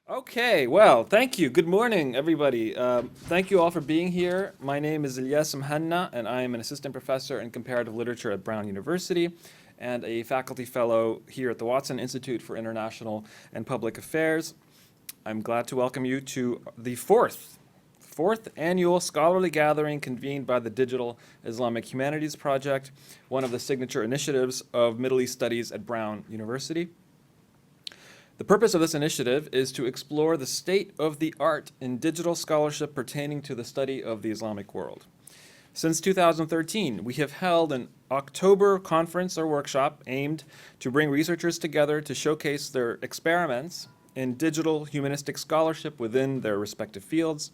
Okay, well, thank you. Good morning, everybody. Thank you all for being here. My name is Elias Muhanna, and I am an assistant professor in comparative literature at Brown University and a faculty fellow here at the Watson Institute for International and Public Affairs. I'm glad to welcome you to the fourth annual scholarly gathering convened by the Digital Islamic Humanities Project, one of the signature initiatives of Middle East Studies at Brown University. The purpose of this initiative is to explore the state of the art in digital scholarship pertaining to the study of the Islamic world. Since 2013, we have held an October conference or workshop aimed to bring researchers together to showcase their experiments in digital humanistic scholarship within their respective fields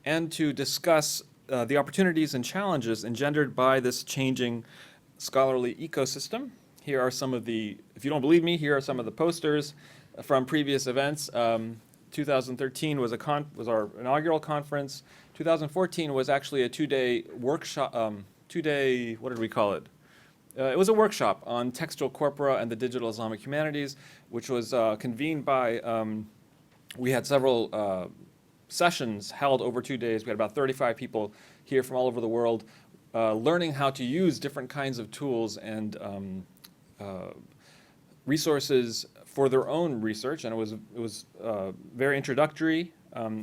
and to discuss the opportunities and challenges engendered by this changing scholarly ecosystem. Here are some of the, if you don't believe me, here are some of the posters from previous events. 2013 was our inaugural conference. 2014 was actually a two-day workshop, what did we call it? It was a workshop on textual corpora and the digital Islamic humanities, which was convened by, we had several sessions held over 2 days. We had about 35 people here from all over the world learning how to use different kinds of tools and resources for their own research, and it was very introductory.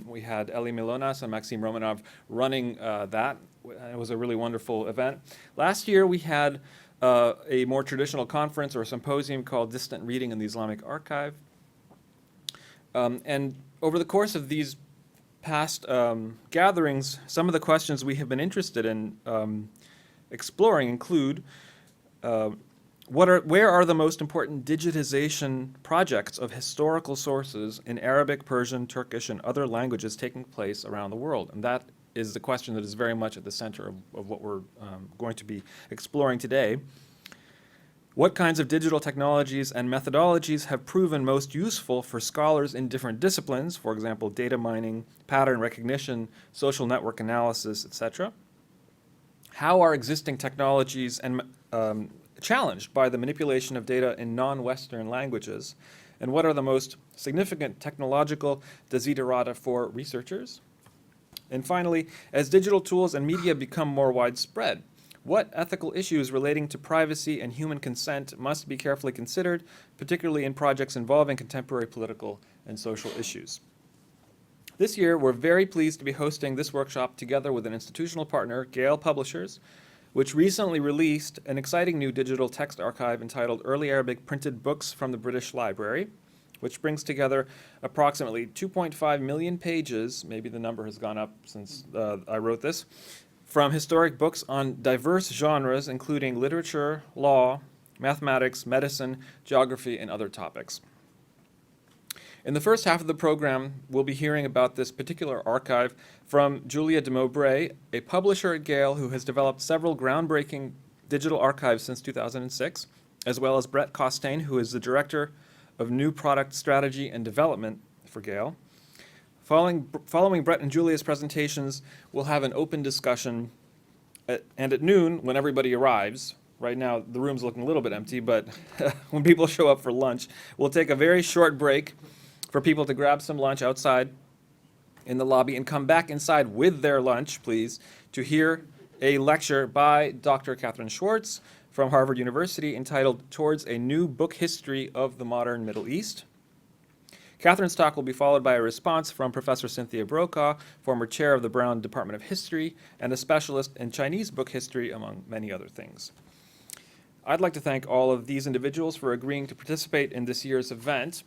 We had Eli Milonas and Maxime Romanov running that. It was a really wonderful event. Last year we had a more traditional conference or a symposium called Distant Reading in the Islamic Archive. And over the course of these past gatherings, some of the questions we have been interested in exploring include where are the most important digitization projects of historical sources in Arabic, Persian, Turkish, and other languages taking place around the world? And that is the question that is very much at the center of what we're going to be exploring today. What kinds of digital technologies and methodologies have proven most useful for scholars in different disciplines, for example, data mining, pattern recognition, social network analysis, etc.? How are existing technologies and challenged by the manipulation of data in non-Western languages? And what are the most significant technological desiderata for researchers? And finally, as digital tools and media become more widespread, what ethical issues relating to privacy and human consent must be carefully considered, particularly in projects involving contemporary political and social issues? This year, we're very pleased to be hosting this workshop together with an institutional partner, Gale Publishers, which recently released an exciting new digital text archive entitled Early Arabic Printed Books from the British Library, which brings together approximately 2.5 million pages, maybe the number has gone up since I wrote this, from historic books on diverse genres, including literature, law, mathematics, medicine, geography, and other topics. In the first half of the program, we'll be hearing about this particular archive from Julia de Mowbray, a publisher at Gale who has developed several groundbreaking digital archives since 2006, as well as Bret Costain, who is the Director of New Product Strategy and Development for Gale. Following Bret and Julia's presentations, we'll have an open discussion, and at noon, when everybody arrives, right now the room's looking a little bit empty, but when people show up for lunch, we'll take a very short break for people to grab some lunch outside in the lobby and come back inside with their lunch, please, to hear a lecture by Dr. Catherine Schwartz from Harvard University entitled Towards a New Book History of the Modern Middle East. Catherine's talk will be followed by a response from Professor Cynthia Brokaw, former chair of the Brown Department of History and a specialist in Chinese book history, among many other things. I'd like to thank all of these individuals for agreeing to participate in this year's event.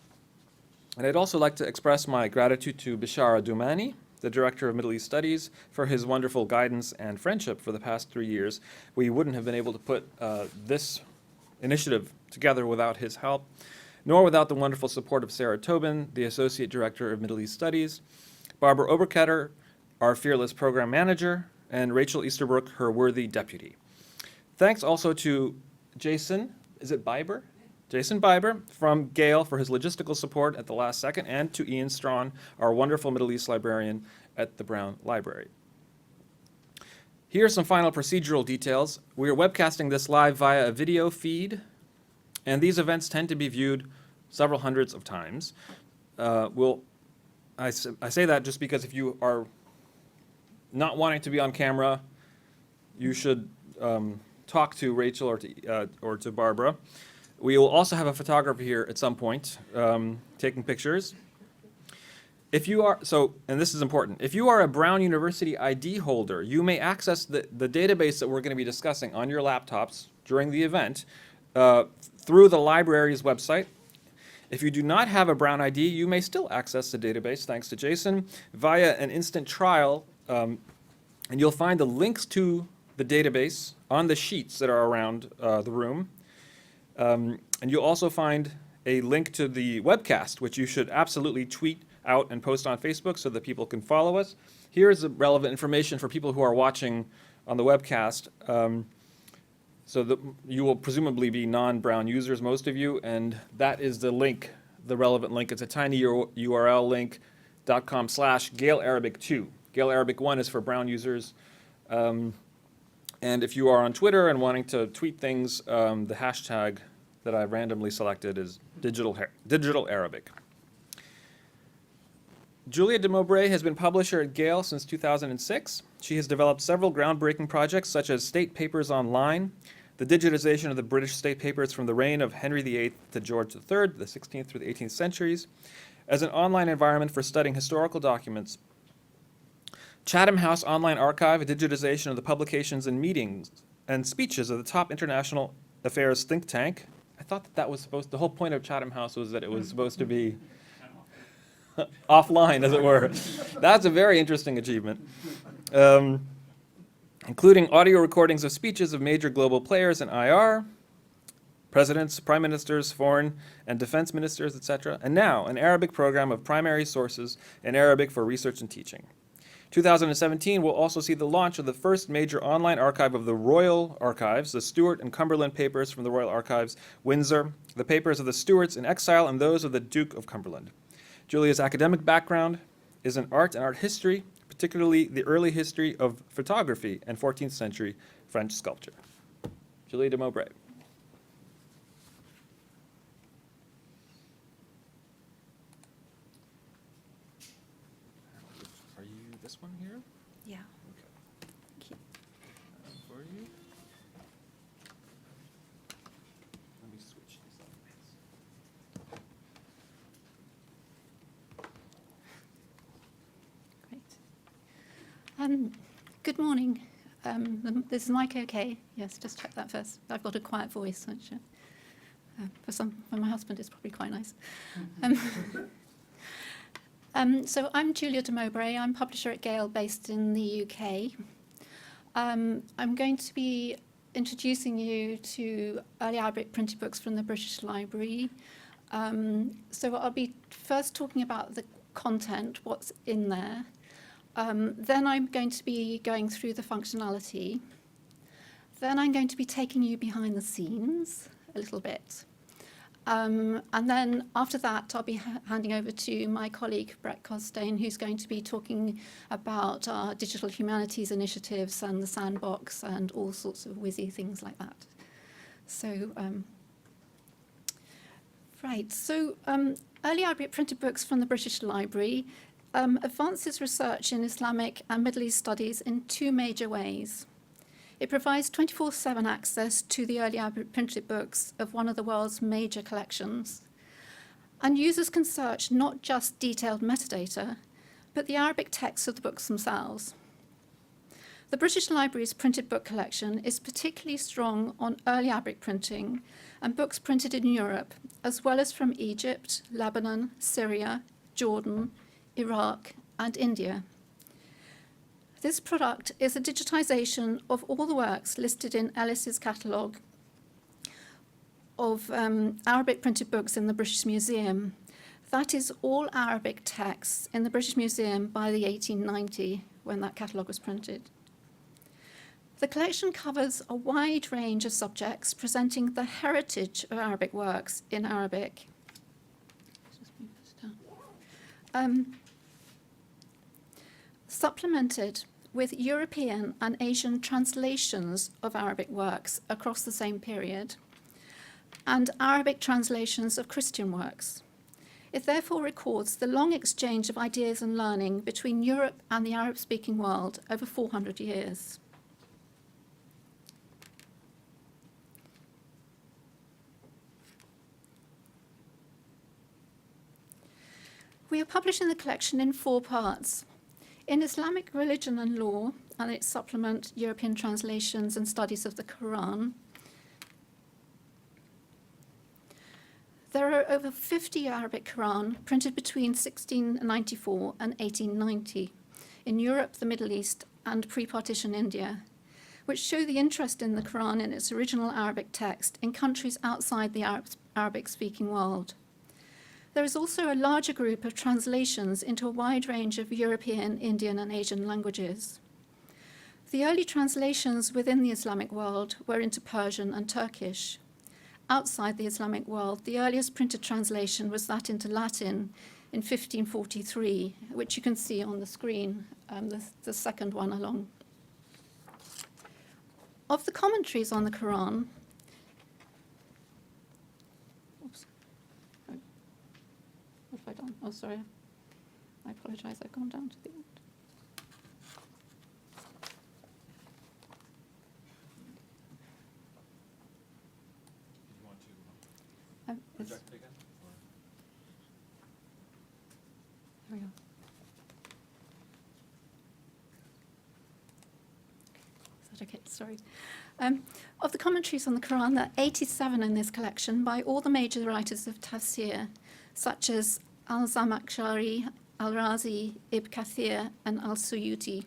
And I'd also like to express my gratitude to Bishara Doumani, the Director of Middle East Studies, for his wonderful guidance and friendship for the past 3 years. We wouldn't have been able to put this initiative together without his help, nor without the wonderful support of Sarah Tobin, the Associate Director of Middle East Studies, Barbara Oberketter, our fearless program manager, and Rachel Easterbrook, her worthy deputy. Thanks also to Jason, is it Biber? Jason Biber from Gale for his logistical support at the last second, and to Ian Strawn, our wonderful Middle East librarian at the Brown Library. Here are some final procedural details. We are webcasting this live via a video feed, and these events tend to be viewed several hundreds of times. We'll I say that just because if you are not wanting to be on camera, you should talk to Rachel or to Barbara. We will also have a photographer here at some point taking pictures. If you are, and this is important, if you are a Brown University ID holder, you may access the database that we're going to be discussing on your laptops during the event through the library's website. If you do not have a Brown ID, you may still access the database, thanks to Jason, via an instant trial, and you'll find the links to the database on the sheets that are around the room. And you'll also find a link to the webcast, which you should absolutely tweet out and post on Facebook so that people can follow us. Here is the relevant information for people who are watching on the webcast. So that you will presumably be non-Brown users, most of you, and that is the link, the relevant link. It's a tiny URL link, .com/GaleArabic2. Gale Arabic 1 is for Brown users. And if you are on Twitter and wanting to tweet things, the hashtag that I randomly selected is Digital Arabic. Julia de Mowbray has been publisher at Gale since 2006. She has developed several groundbreaking projects such as State Papers Online, the digitization of the British state papers from the reign of Henry VIII to George III, the 16th through the 18th centuries, as an online environment for studying historical documents. Chatham House Online Archive, a digitization of the publications and meetings and speeches of the top international affairs think tank. I thought that was the whole point of Chatham House was that it was supposed to be offline, as it were. That's a very interesting achievement. Including audio recordings of speeches of major global players in IR, presidents, prime ministers, foreign and defense ministers, etc., and now an Arabic program of primary sources in Arabic for research and teaching. 2017 will also see the launch of the first major online archive of the Royal Archives, the Stuart and Cumberland papers from the Royal Archives, Windsor, the papers of the Stuarts in exile, and those of the Duke of Cumberland. Julia's academic background is in art and art history, particularly the early history of photography and 14th century French sculpture. Julia de Mowbray. Are you this one here? Yeah. Okay. Thank you. For you. Let me switch this up. Great. Good morning. Is the mic okay? Yes, just check that first. I've got a quiet voice, which for my husband is probably quite nice. So I'm Julia de Mowbray. I'm publisher at Gale based in the UK. I'm going to be introducing you to early Arabic printed books from the British Library. So I'll be first talking about the content, what's in there. Then I'm going to be going through the functionality. Then I'm going to be taking you behind the scenes a little bit. And then after that, I'll be handing over to my colleague, Bret Costain, who's going to be talking about our Digital Humanities initiatives and the sandbox and all sorts of whizzy things like that. So, early Arabic printed books from the British Library advances research in Islamic and Middle East studies in two major ways. It provides 24/7 access to the early Arabic printed books of one of the world's major collections. And users can search not just detailed metadata, but the Arabic texts of the books themselves. The British Library's printed book collection is particularly strong on early Arabic printing and books printed in Europe, as well as from Egypt, Lebanon, Syria, Jordan, Iraq, and India. This product is a digitization of all the works listed in Ellis's catalogue of Arabic printed books in the British Museum. That is all Arabic texts in the British Museum by the 1890, when that catalogue was printed. The collection covers a wide range of subjects presenting the heritage of Arabic works in Arabic. Supplemented with European and Asian translations of Arabic works across the same period, and Arabic translations of Christian works. It therefore records the long exchange of ideas and learning between Europe and the Arab-speaking world over 400 years. We are publishing the collection in 4 parts. In Islamic religion and law, and its supplement, European translations and studies of the Quran, there are over 50 Arabic Quran printed between 1694 and 1890 in Europe, the Middle East, and pre-partition India, which show the interest in the Quran in its original Arabic text in countries outside the Arabic-speaking world. There is also a larger group of translations into a wide range of European, Indian, and Asian languages. The early translations within the Islamic world were into Persian and Turkish. Outside the Islamic world, the earliest printed translation was that into Latin in 1543, which you can see on the screen, the second one along. Of the commentaries on the Quran, what have I done? Oh, sorry. I apologize, I've gone down to the end. Project again? There we are. Is that okay? Sorry. Of the commentaries on the Quran, there are 87 in this collection by all the major writers of tafsir, such as Al-Zamakhshari, Al-Razi, Ibn Kathir, and Al-Suyuti.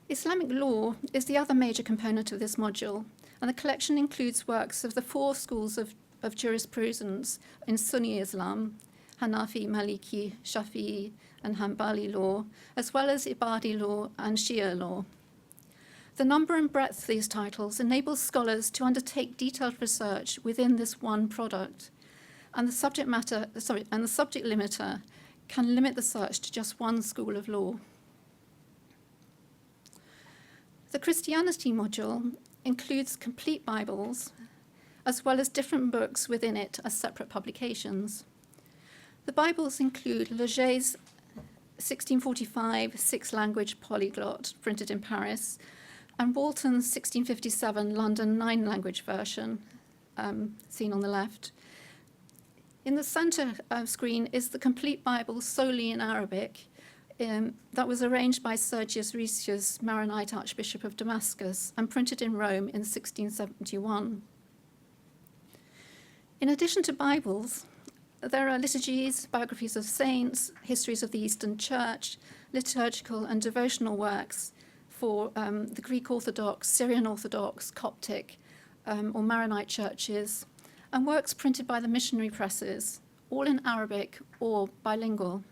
Islamic law is the other major component of this module, and the collection includes works of the 4 schools of jurisprudence in Sunni Islam, Hanafi, Maliki, Shafi'i, and Hanbali law, as well as Ibadi law and Shia law. The number and breadth of these titles enables scholars to undertake detailed research within this one product, and the subject limiter can limit the search to just one school of law. The Christianity module includes complete Bibles, as well as different books within it as separate publications. The Bibles include Leger's 1645 6-language polyglot printed in Paris, and Walton's 1657 London 9-language version, seen on the left. In the center screen is the complete Bible solely in Arabic, that was arranged by Sergius Ricius, Maronite Archbishop of Damascus, and printed in Rome in 1671. In addition to Bibles, there are liturgies, biographies of saints, histories of the Eastern Church, liturgical and devotional works for the Greek Orthodox, Syrian Orthodox, Coptic, or Maronite churches, and works printed by the missionary presses, all in Arabic or bilingual.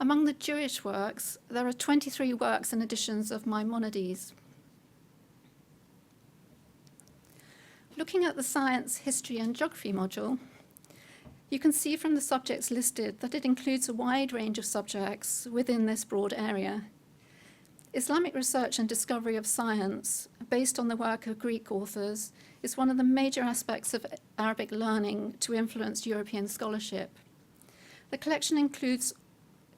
Among the Jewish works, there are 23 works and editions of Maimonides. Looking at the science, history, and geography module, you can see from the subjects listed that it includes a wide range of subjects within this broad area. Islamic research and discovery of science, based on the work of Greek authors, is one of the major aspects of Arabic learning to influence European scholarship. The collection includes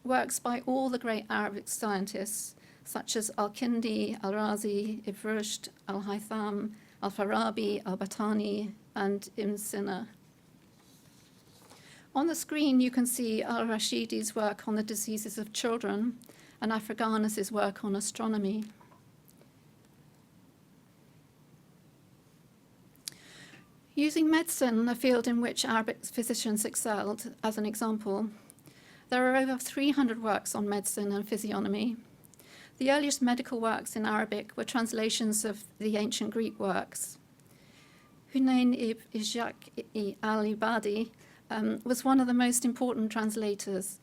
works by all the great Arabic scientists, such as Al-Kindi, Al-Razi, Ibn Rushd, Al-Haytham, Al-Farabi, Al-Batani, and Ibn Sina. On the screen, you can see Al-Rashidi's work on the diseases of children and Africanus' work on astronomy. Using medicine, a field in which Arabic physicians excelled, as an example, there are over 300 works on medicine and physiognomy. The earliest medical works in Arabic were translations of the ancient Greek works. Hunayn ibn Ishaq al-Ibadi was one of the most important translators.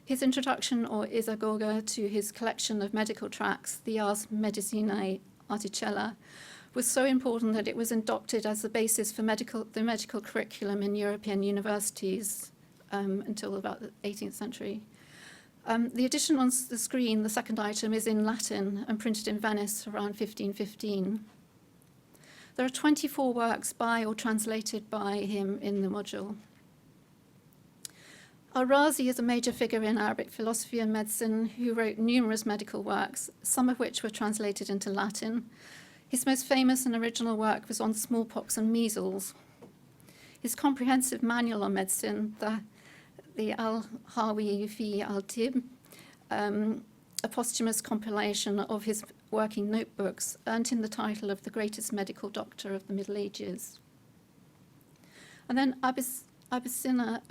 His introduction, or Isagoga, to his collection of medical tracts, the Ars Medicinae Articella, was so important that it was adopted as the basis for the medical curriculum in European universities until about the 18th century. The edition on the screen, the second item, is in Latin and printed in Venice around 1515. There are 24 works by or translated by him in the module. Al-Razi is a major figure in Arabic philosophy and medicine who wrote numerous medical works, some of which were translated into Latin. His most famous and original work was on smallpox and measles. His comprehensive manual on medicine, the Al-Hawi fi al-Tib, a posthumous compilation of his working notebooks, earned him the title of the greatest medical doctor of the Middle Ages. And then Avicenna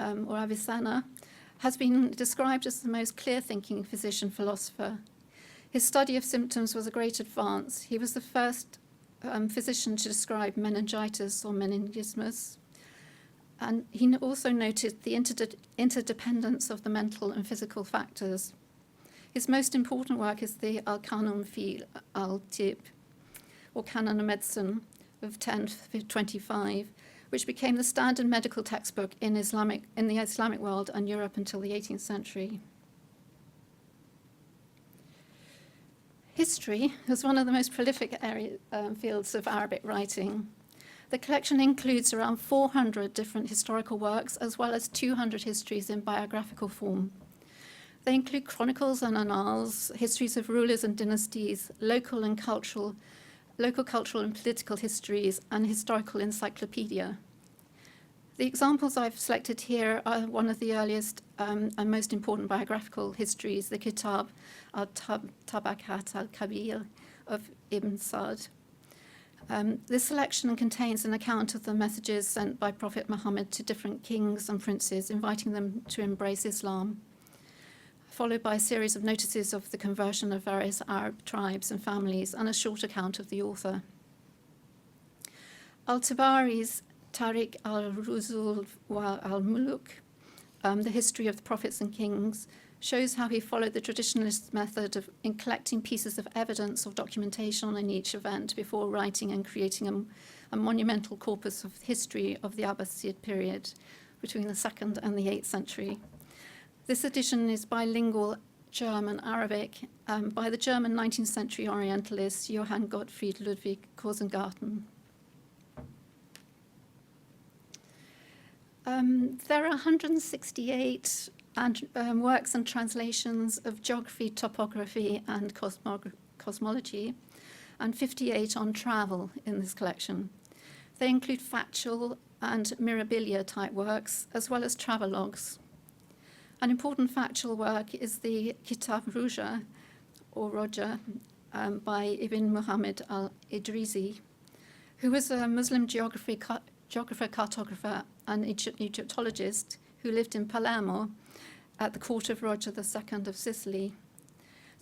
has been described as the most clear-thinking physician-philosopher. His study of symptoms was a great advance. He was the first physician to describe meningitis or meningismus, and he also noted the interdependence of the mental and physical factors. His most important work is the Al-Qanun fi al-Tib, or Canon of Medicine, of 1025, which became the standard medical textbook in the Islamic world and Europe until the 18th century. History is one of the most prolific fields of Arabic writing. The collection includes around 400 different historical works, as well as 200 histories in biographical form. They include chronicles and annals, histories of rulers and dynasties, local cultural and political histories, and historical encyclopedia. The examples I've selected here are one of the earliest and most important biographical histories, the Kitab al-Tabakat al-Kabir of Ibn Sa'd. This selection contains an account of the messages sent by Prophet Muhammad to different kings and princes, inviting them to embrace Islam, followed by a series of notices of the conversion of various Arab tribes and families, and a short account of the author. Al-Tabari's Tariq al-Ruzul wa al-Muluk, the history of the prophets and kings, shows how he followed the traditionalist method in collecting pieces of evidence or documentation on each event before writing and creating a monumental corpus of history of the Abbasid period between the 2nd and the 8th century. This edition is bilingual German-Arabic by the German 19th century Orientalist Johann Gottfried Ludwig Rosengarten. There are 168 works and translations of geography, topography, and cosmology, and 58 on travel in this collection. They include factual and mirabilia type works, as well as travelogues. An important factual work is the Kitab Ruja, or Roja, by Ibn Muhammad al-Idrisi, who was a Muslim geographer, cartographer, and Egyptologist who lived in Palermo at the court of Roger II of Sicily.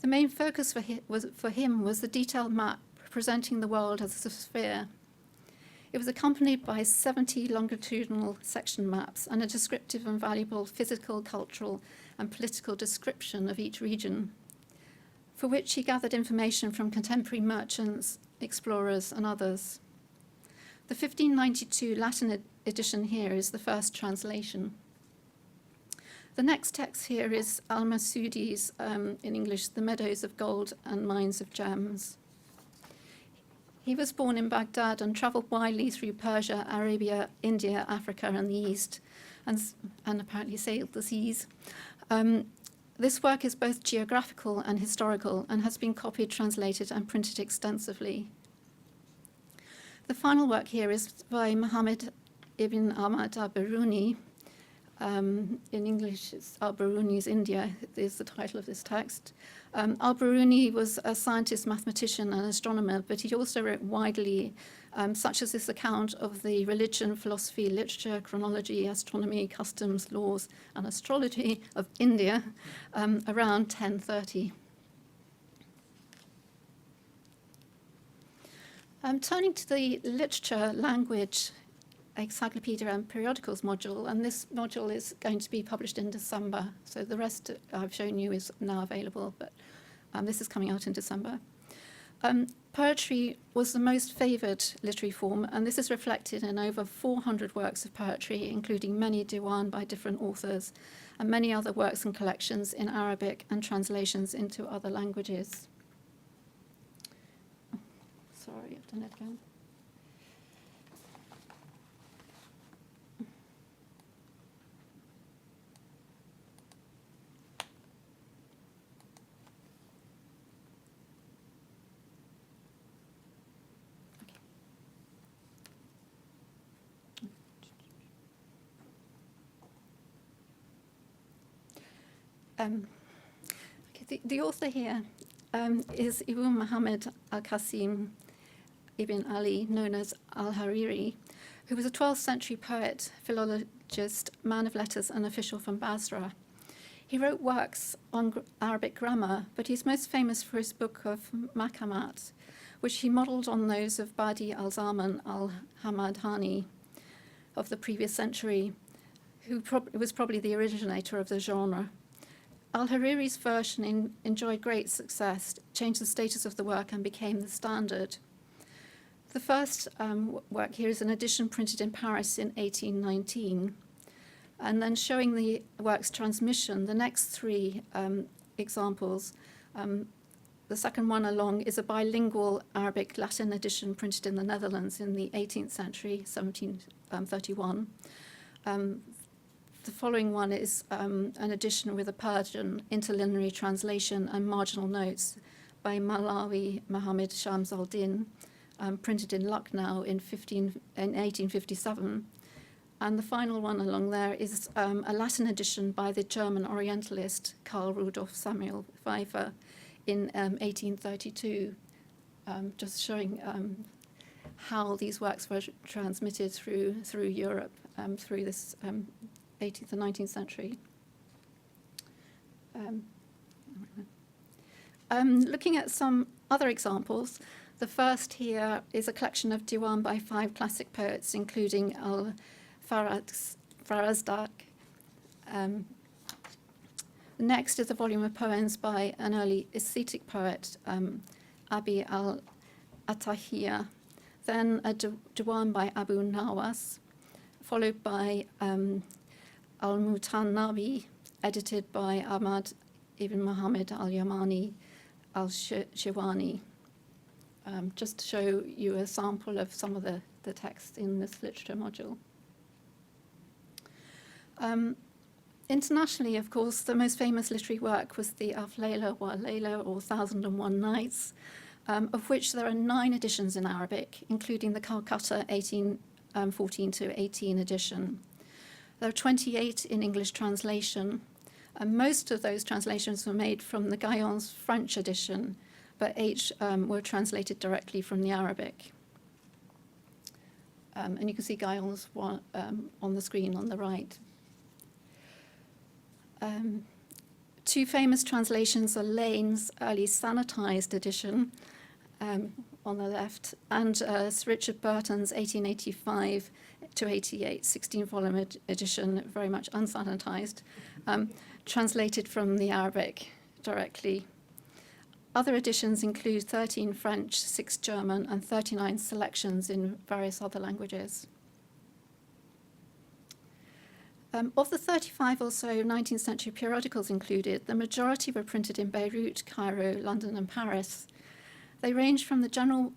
The main focus for him was the detailed map presenting the world as a sphere. It was accompanied by 70 longitudinal section maps and a descriptive and valuable physical, cultural, and political description of each region, for which he gathered information from contemporary merchants, explorers, and others. The 1592 Latin edition here is the first translation. The next text here is Al-Masudi's, in English, The Meadows of Gold and Mines of Gems. He was born in Baghdad and travelled widely through Persia, Arabia, India, Africa, and the East, and apparently sailed the seas. This work is both geographical and historical and has been copied, translated, and printed extensively. The final work here is by Muhammad ibn Ahmad al-Biruni. In English, it's al-Biruni's India is the title of this text. Al-Biruni was a scientist, mathematician, and astronomer, but he also wrote widely, such as this account of the religion, philosophy, literature, chronology, astronomy, customs, laws, and astrology of India around 1030. Turning to the literature, language, encyclopedia and periodicals module, and this module is going to be published in December. So the rest I've shown you is now available, but this is coming out in December. Poetry was the most favoured literary form, and this is reflected in over 400 works of poetry, including many diwan by different authors, and many other works and collections in Arabic and translations into other languages. Sorry, I've done it again. The author here is Abu Muhammad al-Qasim ibn Ali, known as al-Hariri, who was a 12th century poet, philologist, man of letters, and official from Basra. He wrote works on Arabic grammar, but he's most famous for his book of Maqamat, which he modelled on those of Badi al-Zaman al-Hamadani of the previous century, who was probably the originator of the genre. Al-Hariri's version enjoyed great success, changed the status of the work, and became the standard. The first work here is an edition printed in Paris in 1819. And then showing the work's transmission, the next three examples, the second one along is a bilingual Arabic-Latin edition printed in the Netherlands in the 18th century, 1731. The following one is an edition with a Persian interlinear translation and marginal notes by Malawi Muhammad Shams al-Din, printed in Lucknow in 1857. And the final one along there is a Latin edition by the German Orientalist Karl Rudolf Samuel Pfeiffer in 1832, just showing how these works were transmitted through Europe through this 18th and 19th century. Looking at some other examples, the first here is a collection of diwan by 5 classic poets, including Al-Farazdak. Next is a volume of poems by an early ascetic poet, Abi al-Atahiyya, then a diwan by Abu Nawas, followed by Al-Mutannabi, edited by Ahmad ibn Muhammad al-Yamani al-Shiwani, just to show you a sample of some of the text in this literature module. Internationally, of course, the most famous literary work was the Alf Layla wa Layla, or 1001 Nights, of which there are 9 editions in Arabic, including the Calcutta 1814 to 18 edition. There are 28 in English translation, and most of those translations were made from the Guyon's French edition, but 8 were translated directly from the Arabic. And you can see Guyon's one, on the screen on the right. 2 famous translations are Lane's early sanitized edition on the left, and Sir Richard Burton's 1885 to 88 16-volume edition, very much unsanitized, translated from the Arabic directly. Other editions include 13 French, 6 German, and 39 selections in various other languages. Of the 35 or so 19th century periodicals included, the majority were printed in Beirut, Cairo, London, and Paris. They range from general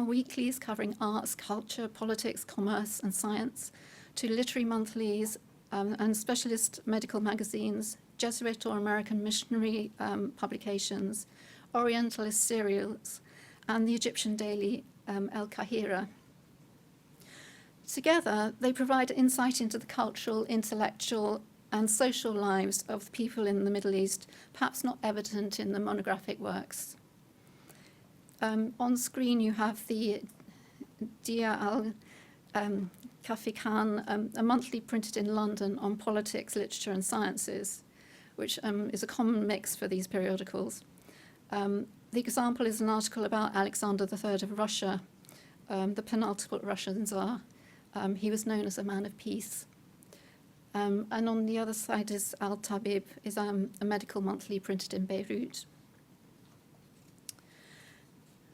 weeklies covering arts, culture, politics, commerce, and science, to literary monthlies and specialist medical magazines, Jesuit or American missionary publications, Orientalist serials, and the Egyptian daily El Kahira. Together, they provide insight into the cultural, intellectual, and social lives of the people in the Middle East, perhaps not evident in the monographic works. On screen, you have the Dia al-Kafikan, a monthly printed in London on politics, literature, and sciences, which is a common mix for these periodicals. The example is an article about Alexander III of Russia, the penultimate Russian Tsar. He was known as a man of peace. And on the other side is Al-Tabib, is a medical monthly printed in Beirut.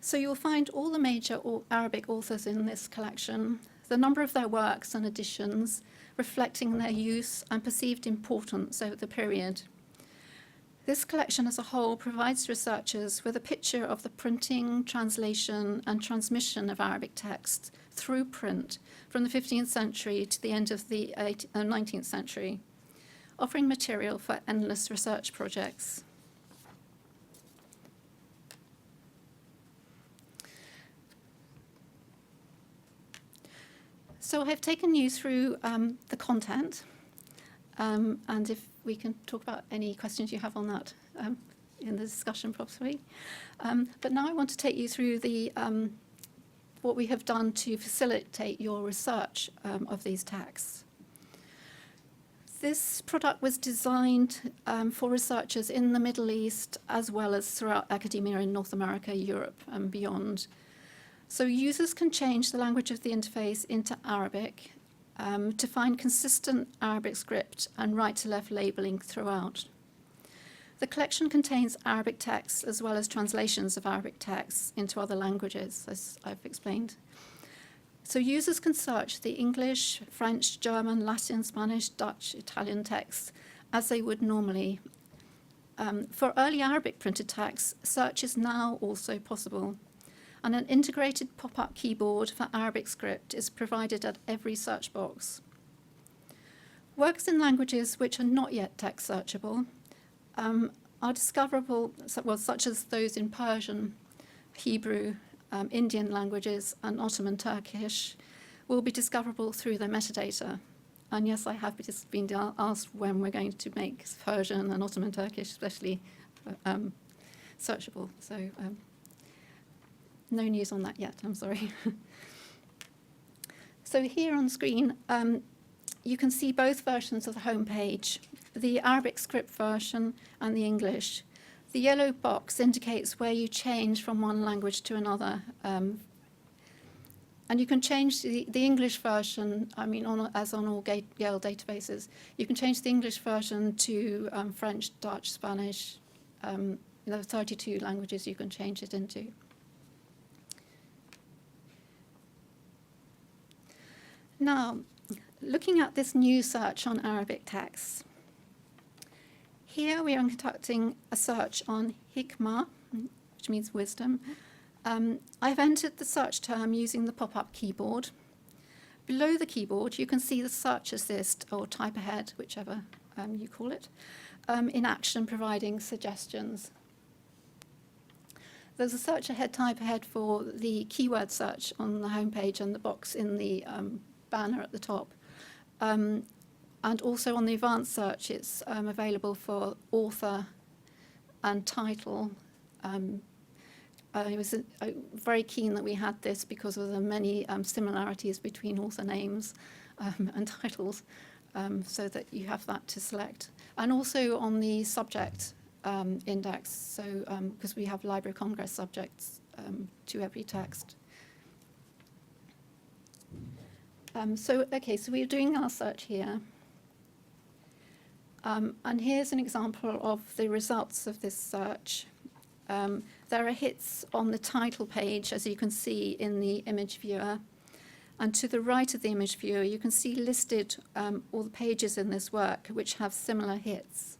So you'll find all the major Arabic authors in this collection, the number of their works and editions, reflecting their use and perceived importance over the period. This collection as a whole provides researchers with a picture of the printing, translation, and transmission of Arabic texts through print from the 15th century to the end of the 19th century, offering material for endless research projects. So I've taken you through the content, and if we can talk about any questions you have on that in the discussion possibly. But now I want to take you through the what we have done to facilitate your research of these texts. This product was designed for researchers in the Middle East as well as throughout academia in North America, Europe and beyond. So users can change the language of the interface into Arabic to find consistent Arabic script and right-to-left labeling throughout. The collection contains Arabic texts as well as translations of Arabic texts into other languages, as I've explained. So users can search the English, French, German, Latin, Spanish, Dutch, Italian texts as they would normally. For early Arabic printed texts, search is now also possible, and an integrated pop-up keyboard for Arabic script is provided at every search box. Works in languages which are not yet text searchable are discoverable, well, such as those in Persian, Hebrew, Indian languages and Ottoman Turkish, will be discoverable through the metadata. And yes, I have just been asked when we're going to make Persian and Ottoman Turkish especially searchable. So no news on that yet, I'm sorry. So here on screen, you can see both versions of the homepage, the Arabic script version and the English. The yellow box indicates where you change from one language to another. And you can change the English version, I mean, as on all Gale databases, you can change the English version to French, Dutch, Spanish. There are 32 languages you can change it into. Now, looking at this new search on Arabic texts, here we are conducting a search on hikmah, which means wisdom. I've entered the search term using the pop-up keyboard. Below the keyboard, you can see the search assist, or type ahead, whichever you call it, in action, providing suggestions. There's a search ahead, type ahead for the keyword search on the homepage and the box in the banner at the top. And also on the advanced search, it's available for author and title. I was very keen that we had this because of the many similarities between author names and titles, so that you have that to select. And also on the subject index, so because we have Library of Congress subjects to every text. So we're doing our search here. And here's an example of the results of this search. There are hits on the title page, as you can see in the image viewer. And to the right of the image viewer, you can see listed all the pages in this work which have similar hits.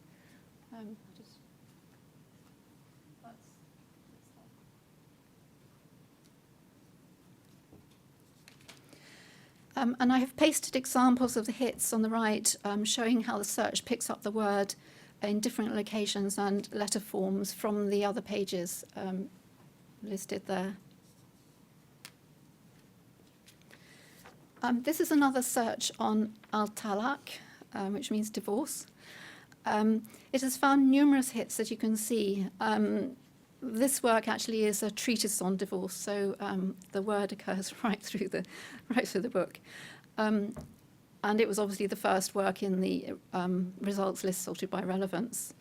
And I have pasted examples of the hits on the right, showing how the search picks up the word in different locations and letter forms from the other pages listed there. This is another search on al-talaq, which means divorce. It has found numerous hits, as you can see. This work actually is a treatise on divorce, so the word occurs right through the book. And it was obviously the first work in the results list sorted by relevance.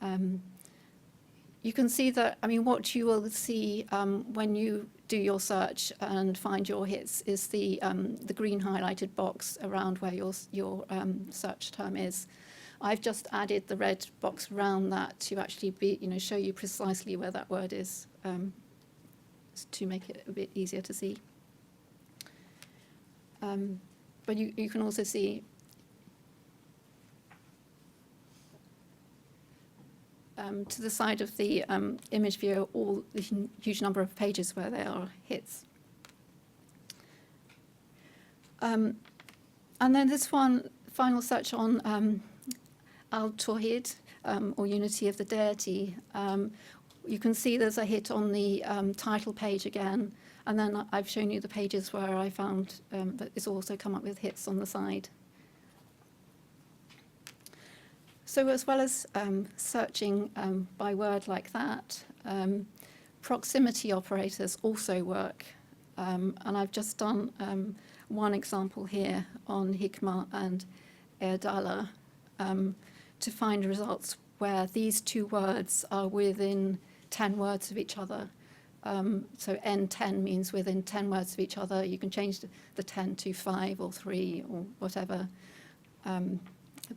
You can see that, I mean, what you will see when you do your search and find your hits is the green highlighted box around where your search term is. I've just added the red box around that to actually show you precisely where that word is, to make it a bit easier to see. But you can also see to the side of the image viewer all the huge number of pages where there are hits. And then this one final search on al-Tawhid, or Unity of the Deity. You can see there's a hit on the title page again, and then I've shown you the pages where I found that it's also come up with hits on the side. So as well as searching by word like that, proximity operators also work. And I've just done one example here on Hikmah and Erdala to find results where these two words are within 10 words of each other. So N10 means within 10 words of each other. You can change the 10 to 5 or 3 or whatever.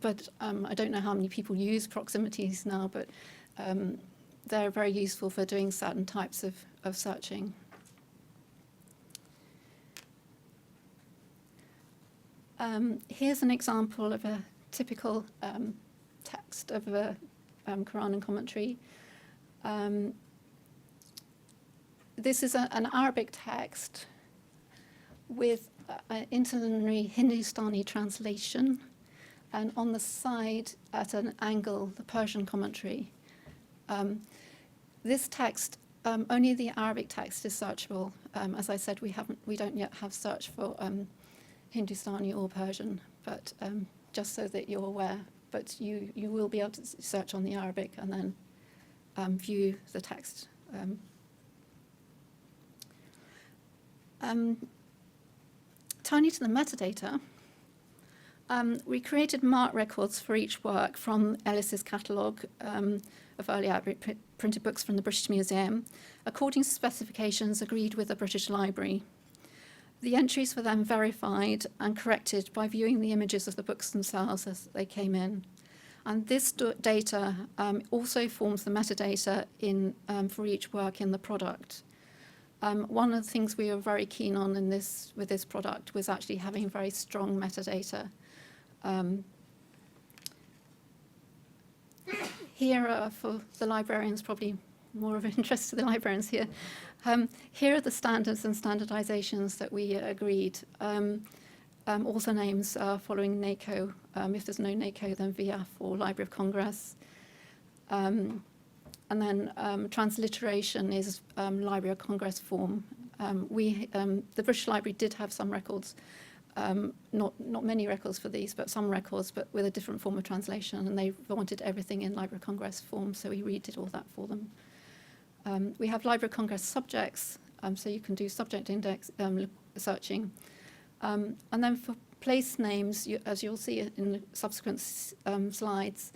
But I don't know how many people use proximities now, but they're very useful for doing certain types of searching. Here's an example of a typical text of a Quran and commentary. This is an Arabic text with an interlinear Hindustani translation, and on the side, at an angle, the Persian commentary. This text, only the Arabic text is searchable. As I said, we don't yet have search for Hindustani or Persian, but just so that you're aware. But you will be able to search on the Arabic and then view the text. Turning to the metadata, we created mark records for each work from Ellis's catalogue of early Arabic printed books from the British Museum, according to specifications agreed with the British Library. The entries were then verified and corrected by viewing the images of the books themselves as they came in. And this data also forms the metadata for each work in the product. One of the things we were very keen on with this product was actually having very strong metadata. Here are, for the librarians, probably more of interest to the librarians here. Here are the standards and standardizations that we agreed. Author names are following NACO. If there's no NACO, then VIAF or Library of Congress. And then transliteration is Library of Congress form. The British Library did have some records, not many records for these, but some records, but with a different form of translation, and they wanted everything in Library of Congress form, so we redid all that for them. We have Library of Congress subjects, so you can do subject index searching. And then for place names, as you'll see in the subsequent slides,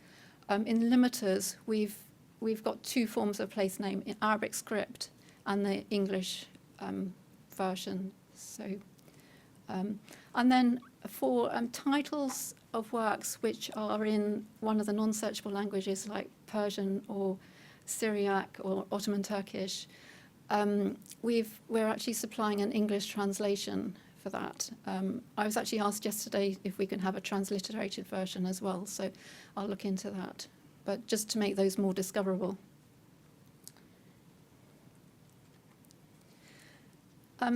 in limiters, we've got two forms of place name, in Arabic script and the English version. So, and then for titles of works which are in one of the non-searchable languages like Persian or Syriac or Ottoman Turkish, we're actually supplying an English translation for that. I was actually asked yesterday if we can have a transliterated version as well, so I'll look into that, but just to make those more discoverable.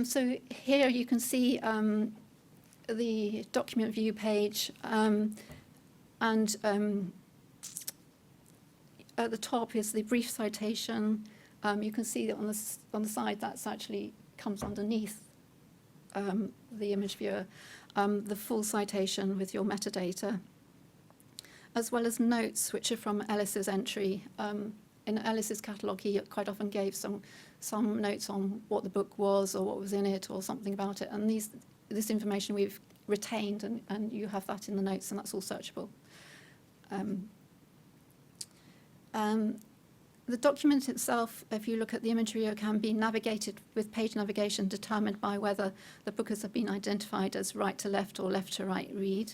So here you can see the document view page, and at the top is the brief citation. You can see that on the side that's actually comes underneath the image viewer, the full citation with your metadata, as well as notes which are from Ellis's entry. In Ellis's catalogue, he quite often gave some notes on what the book was or what was in it or something about it. And this information we've retained, and you have that in the notes, and that's all searchable. The document itself, if you look at the image viewer, can be navigated with page navigation determined by whether the book has been identified as right to left or left to right read.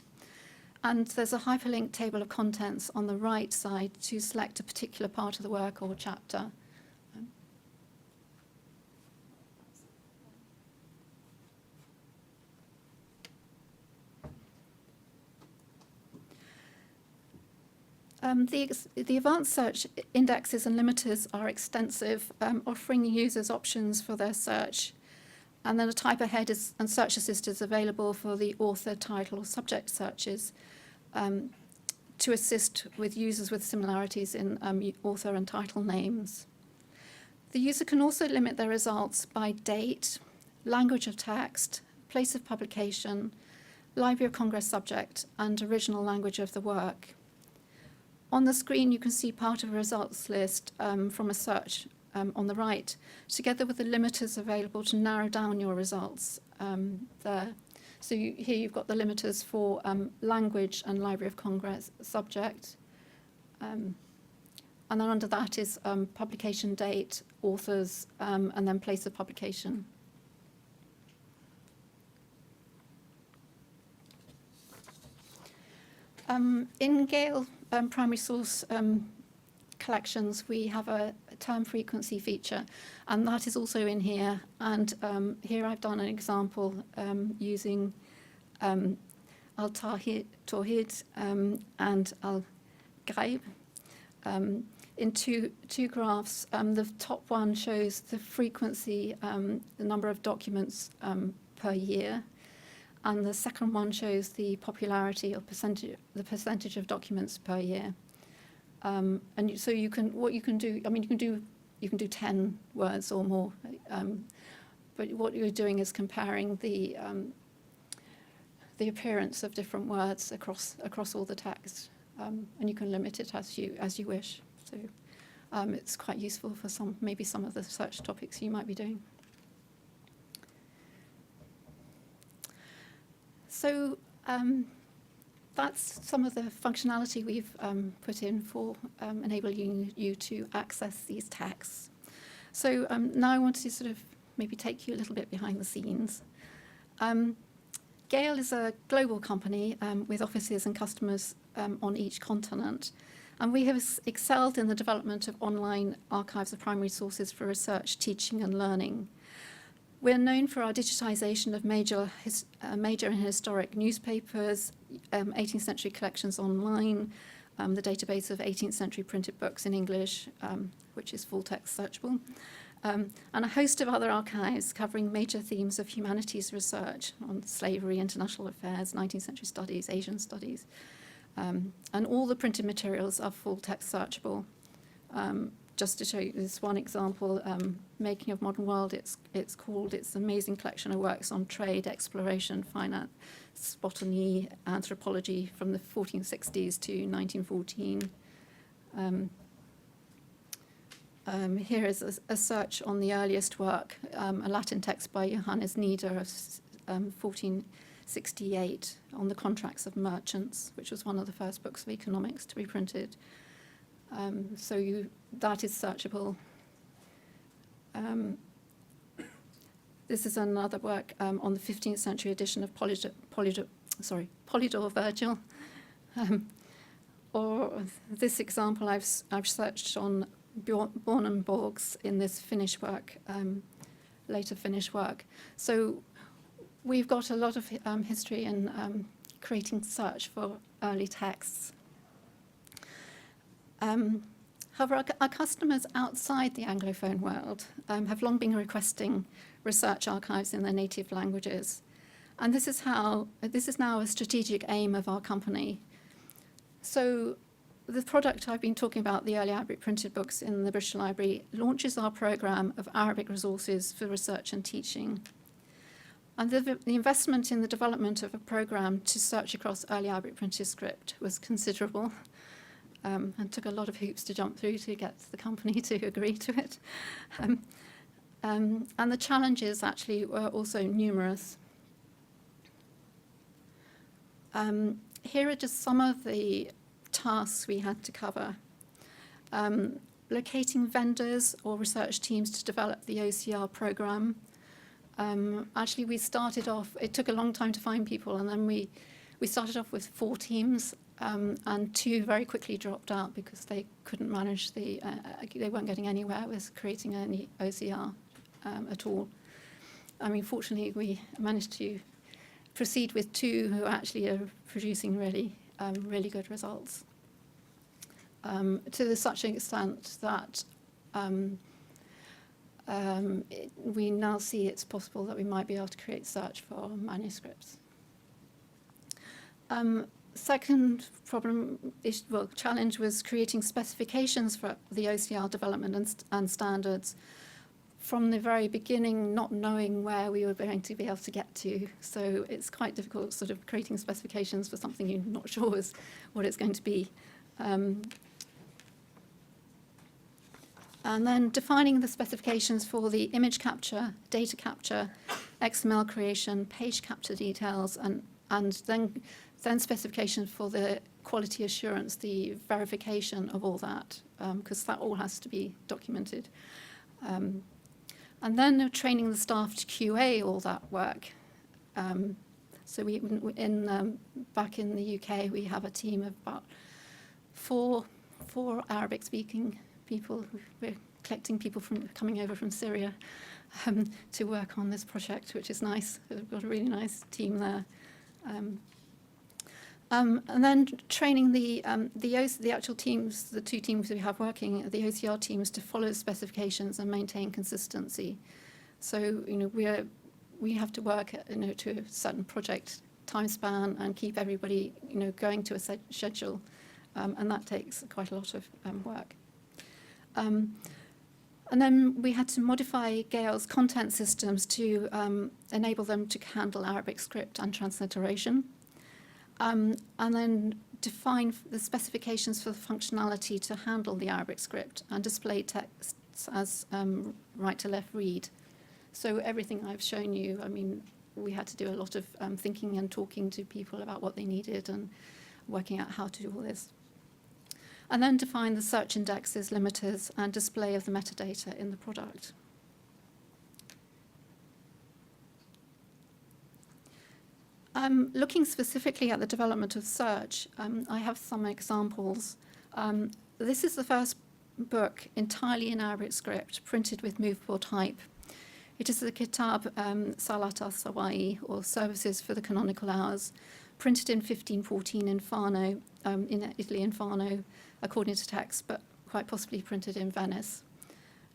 And there's a hyperlinked table of contents on the right side to select a particular part of the work or chapter. The advanced search indexes and limiters are extensive, offering users options for their search. And then a type ahead and search assist is available for the author, title, or subject searches to assist with users with similarities in author and title names. The user can also limit their results by date, language of text, place of publication, Library of Congress subject, and original language of the work. On the screen, you can see part of a results list from a search on the right, together with the limiters available to narrow down your results there. So here you've got the limiters for language and Library of Congress subject. And then under that is publication date, authors, and then place of publication. In Gale primary source collections, we have a term frequency feature, and that is also in here. And here I've done an example using Al-Tawhid and Al-Ghaib in two graphs. The top one shows the frequency, the number of documents per year, and the second one shows the popularity or the percentage of documents per year. And so you can do. I mean, you can do 10 words or more, but what you're doing is comparing the appearance of different words across all the text, and you can limit it as you wish. So it's quite useful for maybe some of the search topics you might be doing. So that's some of the functionality we've put in for enabling you to access these texts. So now I want to sort of maybe take you a little bit behind the scenes. Gale is a global company with offices and customers on each continent, and we have excelled in the development of online archives of primary sources for research, teaching and learning. We're known for our digitization of major and historic newspapers, 18th century collections online, the database of 18th century printed books in English, which is full text searchable, and a host of other archives covering major themes of humanities research on slavery, international affairs, 19th century studies, Asian studies. And all the printed materials are full text searchable. Just to show you this one example, Making of Modern World, it's called. It's an amazing collection of works on trade, exploration, finance, botany, anthropology from the 1460s to 1914. Here is a search on the earliest work, a Latin text by Johannes Nieder of 1468 on the contracts of merchants, which was one of the first books of economics to be printed. That is searchable. This is another work on the 15th century edition of Polydor Virgil. Or this example I've searched on Bornenborgs in this Finnish work, later Finnish work. So we've got a lot of history in creating search for early texts. However, our customers outside the Anglophone world have long been requesting research archives in their native languages. And this is now a strategic aim of our company. So the product I've been talking about, the Early Arabic printed books in the British Library, launches our programme of Arabic resources for research and teaching. And the investment in the development of a programme to search across Early Arabic printed script was considerable. And took a lot of hoops to jump through to get the company to agree to it. And the challenges actually were also numerous. Here are just some of the tasks we had to cover. Locating vendors or research teams to develop the OCR programme. Actually, we started off, it took a long time to find people, and then we started off with 4 teams. And 2 very quickly dropped out because they couldn't manage they weren't getting anywhere with creating any OCR at all. I mean, fortunately, we managed to proceed with 2 who actually are producing really good results. To such an extent that we now see it's possible that we might be able to create search for manuscripts. Second challenge was creating specifications for the OCR development and standards. From the very beginning, not knowing where we were going to be able to get to. So it's quite difficult sort of creating specifications for something you're not sure is what it's going to be. And then defining the specifications for the image capture, data capture, XML creation, page capture details, and then specifications for the quality assurance, the verification of all that, because that all has to be documented. And then training the staff to QA all that work. So back in the UK, we have a team of about four Arabic-speaking people. We're collecting people coming over from Syria to work on this project, which is nice. We've got a really nice team there. And then training the actual teams, the two teams we have working, the OCR teams, to follow specifications and maintain consistency. So we have to work to a certain project time span and keep everybody going to a schedule, and that takes quite a lot of work. And then we had to modify Gale's content systems to enable them to handle Arabic script and transliteration. And then define the specifications for the functionality to handle the Arabic script and display texts as right to left read. So everything I've shown you, we had to do a lot of thinking and talking to people about what they needed and working out how to do all this. And then define the search indexes, limiters, and display of the metadata in the product. Looking specifically at the development of search, I have some examples. This is the first book entirely in Arabic script, printed with movable type. It is the Kitab Salat al-Sawai, or Services for the Canonical Hours, printed in 1514 in Fano, in Italy in Fano, according to text, but quite possibly printed in Venice.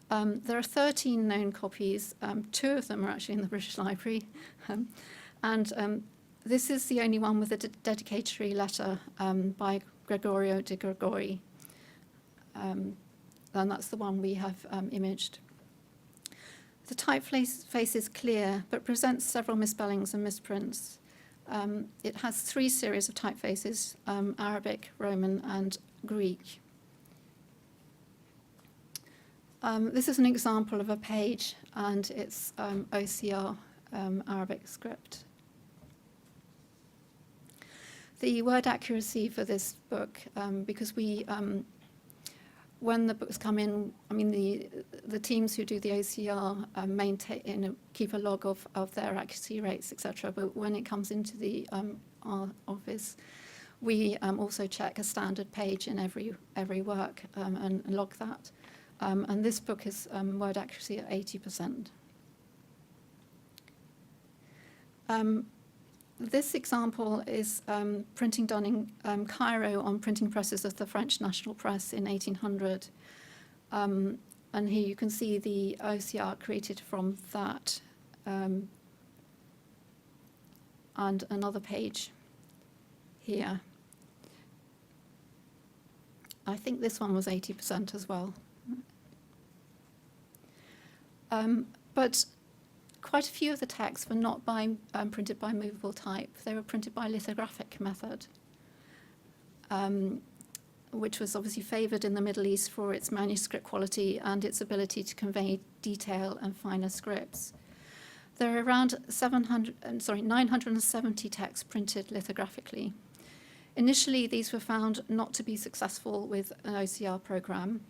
There are 13 known copies. 2 of them are actually in the British Library. And this is the only one with a dedicatory letter by Gregorio de Gregori. And that's the one we have imaged. The typeface is clear, but presents several misspellings and misprints. It has 3 series of typefaces, Arabic, Roman, and Greek. This is an example of a page, and it's OCR Arabic script. The word accuracy for this book, because when the books come in, the teams who do the OCR maintain, keep a log of their accuracy rates, etc. But when it comes into our office, we also check a standard page in every work and log that. And this book is word accuracy at 80%. This example is printing done in Cairo on printing presses of the French National Press in 1800. And here you can see the OCR created from that. And another page here. I think this one was 80% as well. But quite a few of the texts were not printed by movable type. They were printed by lithographic method, which was obviously favoured in the Middle East for its manuscript quality and its ability to convey detail and finer scripts. There are around 970 texts printed lithographically. Initially, these were found not to be successful with an OCR program.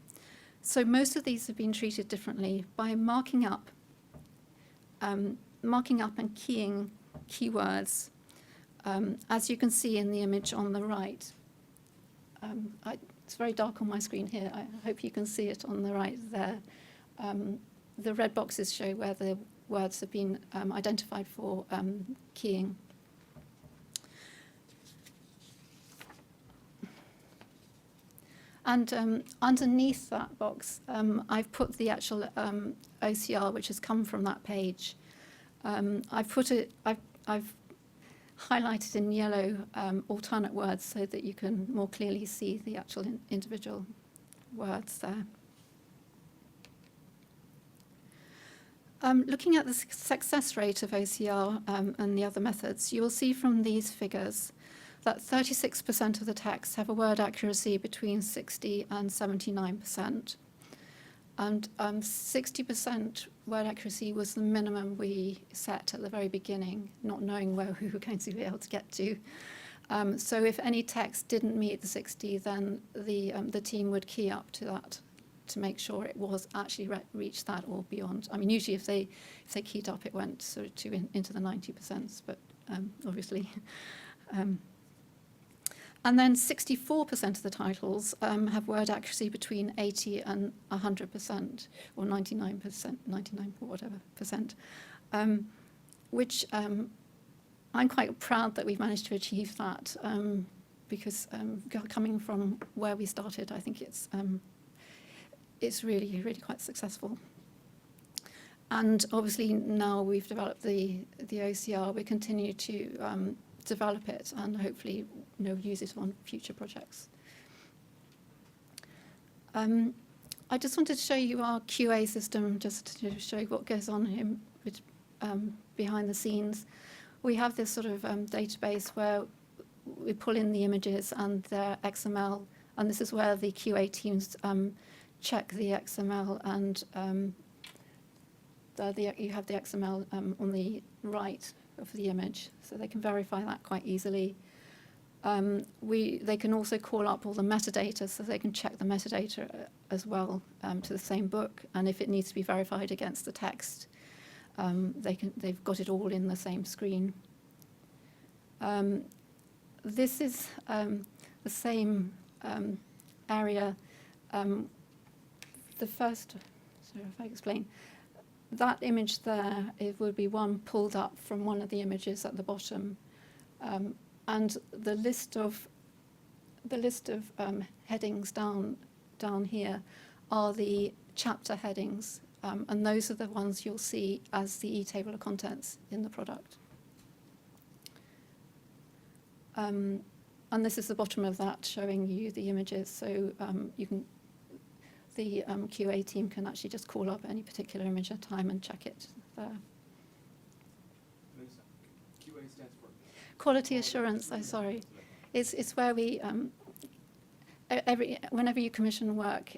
So most of these have been treated differently by marking up and keying keywords, as you can see in the image on the right. It's very dark on my screen here. I hope you can see it on the right there. The red boxes show where the words have been identified for keying. And underneath that box, I've put the actual OCR, which has come from that page. I've highlighted in yellow alternate words so that you can more clearly see the actual individual words there. Looking at the success rate of OCR and the other methods, you will see from these figures that 36% of the texts have a word accuracy between 60 and 79%. And 60% word accuracy was the minimum we set at the very beginning, not knowing where we were going to be able to get to. So if any text didn't meet the 60, then the team would key up to that to make sure it was actually reached that or beyond. I mean, usually if they keyed up, it went sort of into the 90%, but obviously. And then 64% of the titles have word accuracy between 80 and 100%, or 99%, 99 or whatever percent, which I'm quite proud that we've managed to achieve that, because coming from where we started, I think it's really, really quite successful. And obviously now we've developed the OCR, we continue to develop it and hopefully use it on future projects. I just wanted to show you our QA system, just to show you what goes on behind the scenes. We have this sort of database where we pull in the images and their XML, and this is where the QA teams check the XML, and you have the XML on the right of the image, so they can verify that quite easily. They can also call up all the metadata, so they can check the metadata as well to the same book, and if it needs to be verified against the text, they've got it all in the same screen. This is the same area. The first, so if I explain, that image there, it would be one pulled up from one of the images at the bottom, and the list of headings down here are the chapter headings, and those are the ones you'll see as the table of contents in the product. And this is the bottom of that, showing you the images, so the QA team can actually just call up any particular image at a time and check it there. QA stands for? Quality assurance, sorry. It's where we, whenever you commission work,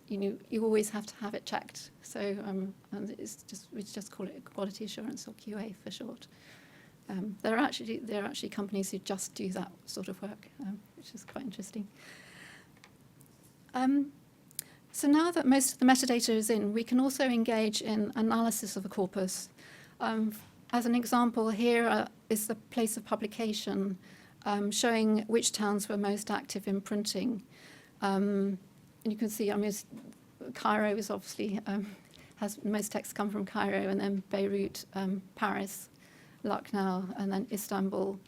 you always have to have it checked. So and we just call it quality assurance, or QA for short. There are actually companies who just do that sort of work, which is quite interesting. So now that most of the metadata is in, we can also engage in analysis of the corpus. As an example, here is the place of publication, showing which towns were most active in printing. And you can see, Cairo is obviously, has most texts come from Cairo, and then Beirut, Paris, Lucknow, and then Istanbul.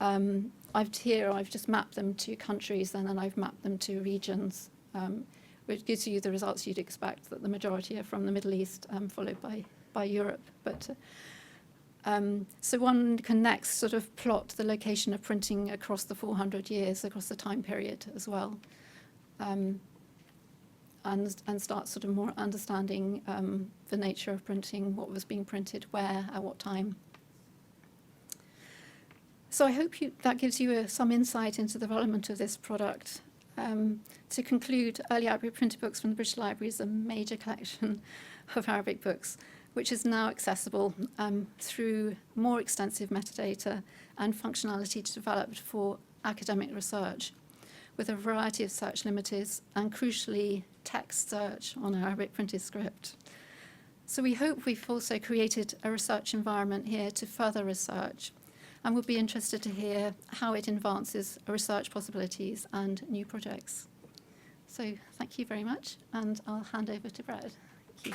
I've just mapped them to countries, and then I've mapped them to regions, which gives you the results you'd expect, that the majority are from the Middle East, followed by Europe. But so one can next sort of plot the location of printing across the 400 years, across the time period as well, and start sort of more understanding the nature of printing, what was being printed, where, at what time. So I hope that gives you some insight into the development of this product. To conclude, Early Arabic printed books from the British Library is a major collection of Arabic books, which is now accessible through more extensive metadata and functionality developed for academic research, with a variety of search limiters and, crucially, text search on Arabic printed script. So we hope we've also created a research environment here to further research, and we'll be interested to hear how it advances research possibilities and new projects. So thank you very much, and I'll hand over to Bret. Thank you.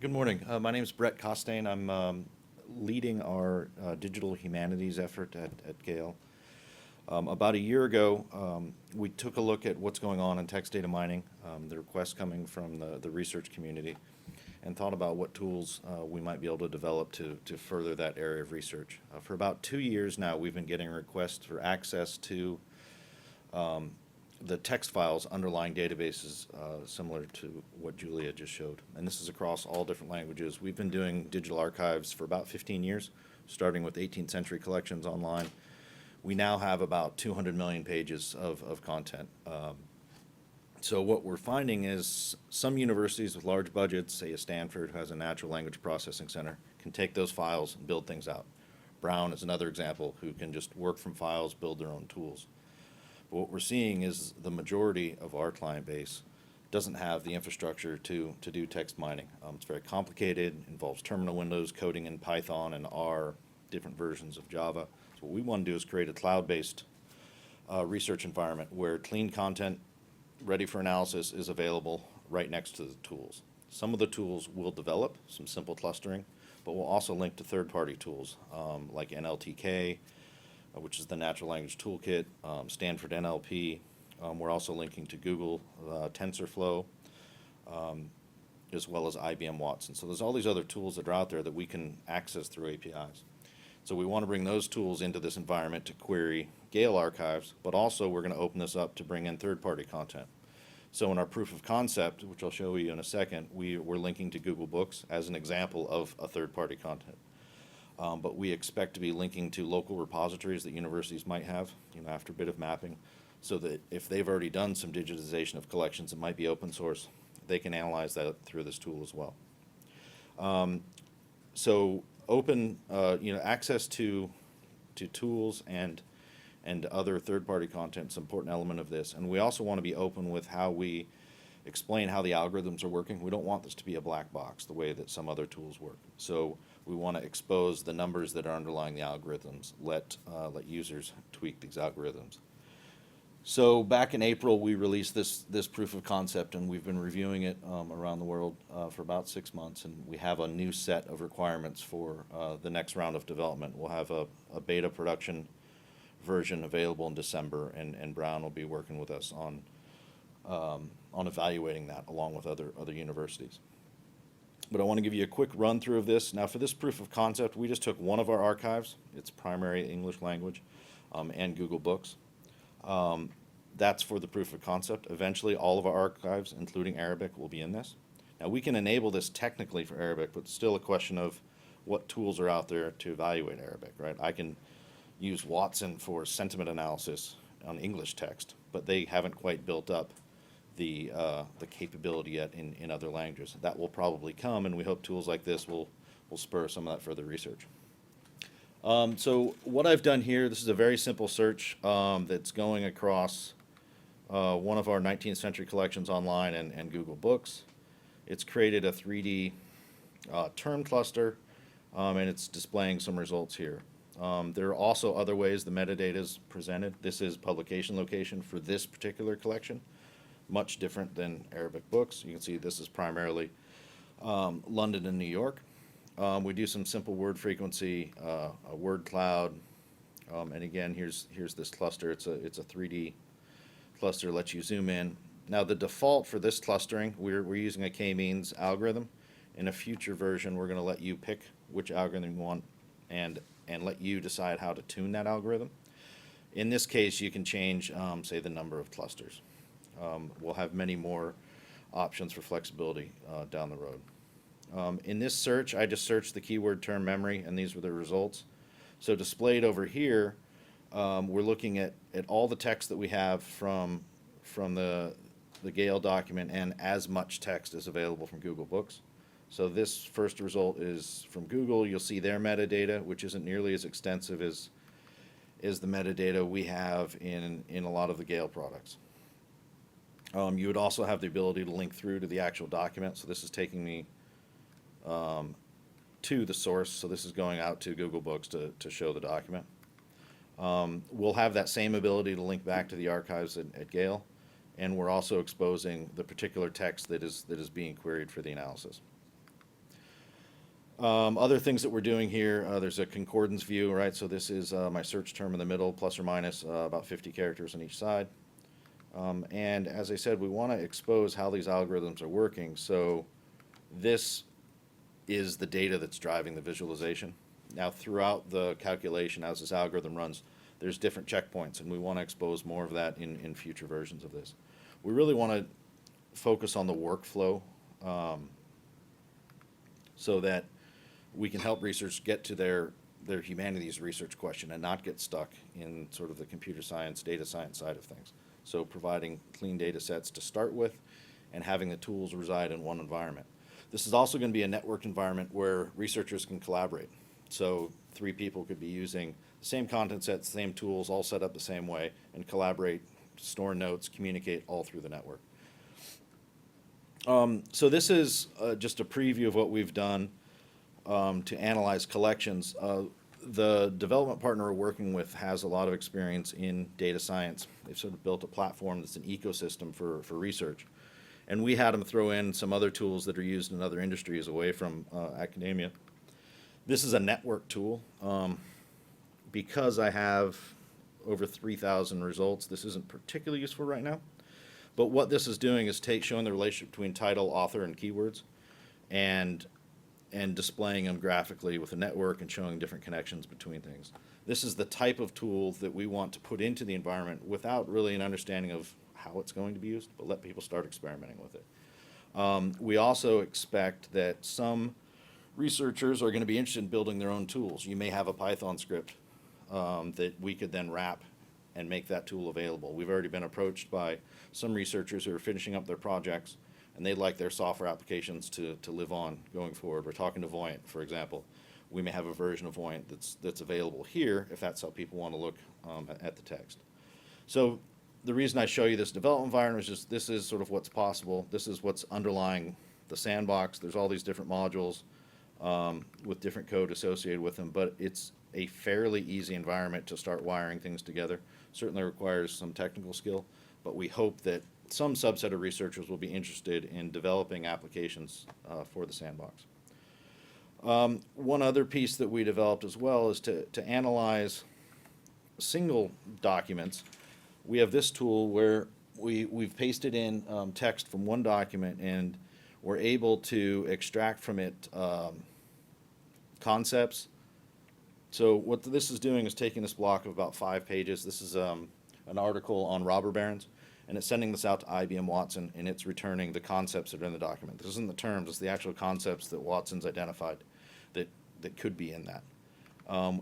Good morning. My name is Bret Costain. I'm leading our digital humanities effort at Gale. About a year ago, we took a look at what's going on in text data mining, the requests coming from the research community, and thought about what tools we might be able to develop to further that area of research. For about 2 years now, we've been getting requests for access to the text files underlying databases similar to what Julia just showed. And this is across all different languages. We've been doing digital archives for about 15 years, starting with 18th century collections online. We now have about 200 million pages of content. So what we're finding is some universities with large budgets, say a Stanford who has a natural language processing center, can take those files and build things out. Brown is another example who can just work from files, build their own tools. But what we're seeing is the majority of our client base doesn't have the infrastructure to do text mining. It's very complicated, involves terminal windows, coding in Python and R, different versions of Java. So what we want to do is create a cloud-based research environment where clean content ready for analysis is available right next to the tools. Some of the tools will develop some simple clustering, but we'll also link to third-party tools like NLTK, which is the Natural Language Toolkit, Stanford NLP. We're also linking to Google TensorFlow, as well as IBM Watson. So there's all these other tools that are out there that we can access through APIs. So we want to bring those tools into this environment to query Gale archives, but also we're going to open this up to bring in third-party content. So in our proof of concept, which I'll show you in a second, we're linking to Google Books as an example of a third-party content. But we expect to be linking to local repositories that universities might have, after a bit of mapping, so that if they've already done some digitization of collections that might be open source, they can analyze that through this tool as well. So open, access to tools and other third-party content is an important element of this. And we also want to be open with how we explain how the algorithms are working. We don't want this to be a black box the way that some other tools work. So we want to expose the numbers that are underlying the algorithms, let users tweak these algorithms. So back in April, we released this proof of concept, and we've been reviewing it around the world for about 6 months, and we have a new set of requirements for the next round of development. We'll have a beta production version available in December, and Brown will be working with us on evaluating that along with other universities. But I want to give you a quick run through of this. Now for this proof of concept, we just took one of our archives, its primary English language, and Google Books. That's for the proof of concept. Eventually all of our archives, including Arabic, will be in this. Now we can enable this technically for Arabic, but it's still a question of what tools are out there to evaluate Arabic, right? I can use Watson for sentiment analysis on English text, but they haven't quite built up the capability yet in other languages. That will probably come, and we hope tools like this will spur some of that further research. So what I've done here, this is a very simple search that's going across one of our 19th century collections online and Google Books. It's created a 3D term cluster, and it's displaying some results here. There are also other ways the metadata is presented. This is publication location for this particular collection, much different than Arabic books. You can see this is primarily London and New York. We do some simple word frequency, a word cloud, and again, here's this cluster. It's a 3D cluster, lets you zoom in. Now the default for this clustering, we're using a k-means algorithm. In a future version, we're going to let you pick which algorithm you want and let you decide how to tune that algorithm. In this case, you can change, say, the number of clusters. We'll have many more options for flexibility down the road. In this search, I just searched the keyword term memory, and these were the results. So displayed over here, we're looking at all the text that we have from the Gale document, and as much text is available from Google Books. So this first result is from Google. You'll see their metadata, which isn't nearly as extensive as the metadata we have in a lot of the Gale products. You would also have the ability to link through to the actual document. So this is taking me to the source. So this is going out to Google Books to show the document. We'll have that same ability to link back to the archives at Gale, and we're also exposing the particular text that is being queried for the analysis. Other things that we're doing here, there's a concordance view, right? So this is my search term in the middle, plus or minus about 50 characters on each side. And as I said, we want to expose how these algorithms are working. So this is the data that's driving the visualization. Now, throughout the calculation, as this algorithm runs, there's different checkpoints, and we want to expose more of that in future versions of this. We really want to focus on the workflow so that we can help researchers get to their humanities research question and not get stuck in sort of the computer science, data science side of things. So providing clean data sets to start with and having the tools reside in one environment. This is also going to be a networked environment where researchers can collaborate. So 3 people could be using the same content set, same tools, all set up the same way, and collaborate, store notes, communicate all through the network. So this is just a preview of what we've done to analyze collections. The development partner we're working with has a lot of experience in data science. They've sort of built a platform that's an ecosystem for research. And we had them throw in some other tools that are used in other industries away from academia. This is a network tool. Because I have over 3,000 results, this isn't particularly useful right now. But what this is doing is showing the relationship between title, author, and keywords, and displaying them graphically with a network and showing different connections between things. This is the type of tool that we want to put into the environment without really an understanding of how it's going to be used, but let people start experimenting with it. We also expect that some researchers are going to be interested in building their own tools. You may have a Python script that we could then wrap and make that tool available. We've already been approached by some researchers who are finishing up their projects, and they'd like their software applications to live on going forward. We're talking to Voyant, for example. We may have a version of Voyant that's available here if that's how people want to look at the text. So the reason I show you this development environment is just this is sort of what's possible. This is what's underlying the sandbox. There's all these different modules with different code associated with them, but it's a fairly easy environment to start wiring things together. Certainly requires some technical skill, but we hope that some subset of researchers will be interested in developing applications for the sandbox. One other piece that we developed as well is to analyze single documents. We have this tool where we've pasted in text from one document, and we're able to extract from it concepts. So what this is doing is taking this block of about 5 pages. This is an article on robber barons, and it's sending this out to IBM Watson, and it's returning the concepts that are in the document. This isn't the terms, it's the actual concepts that Watson's identified that could be in that.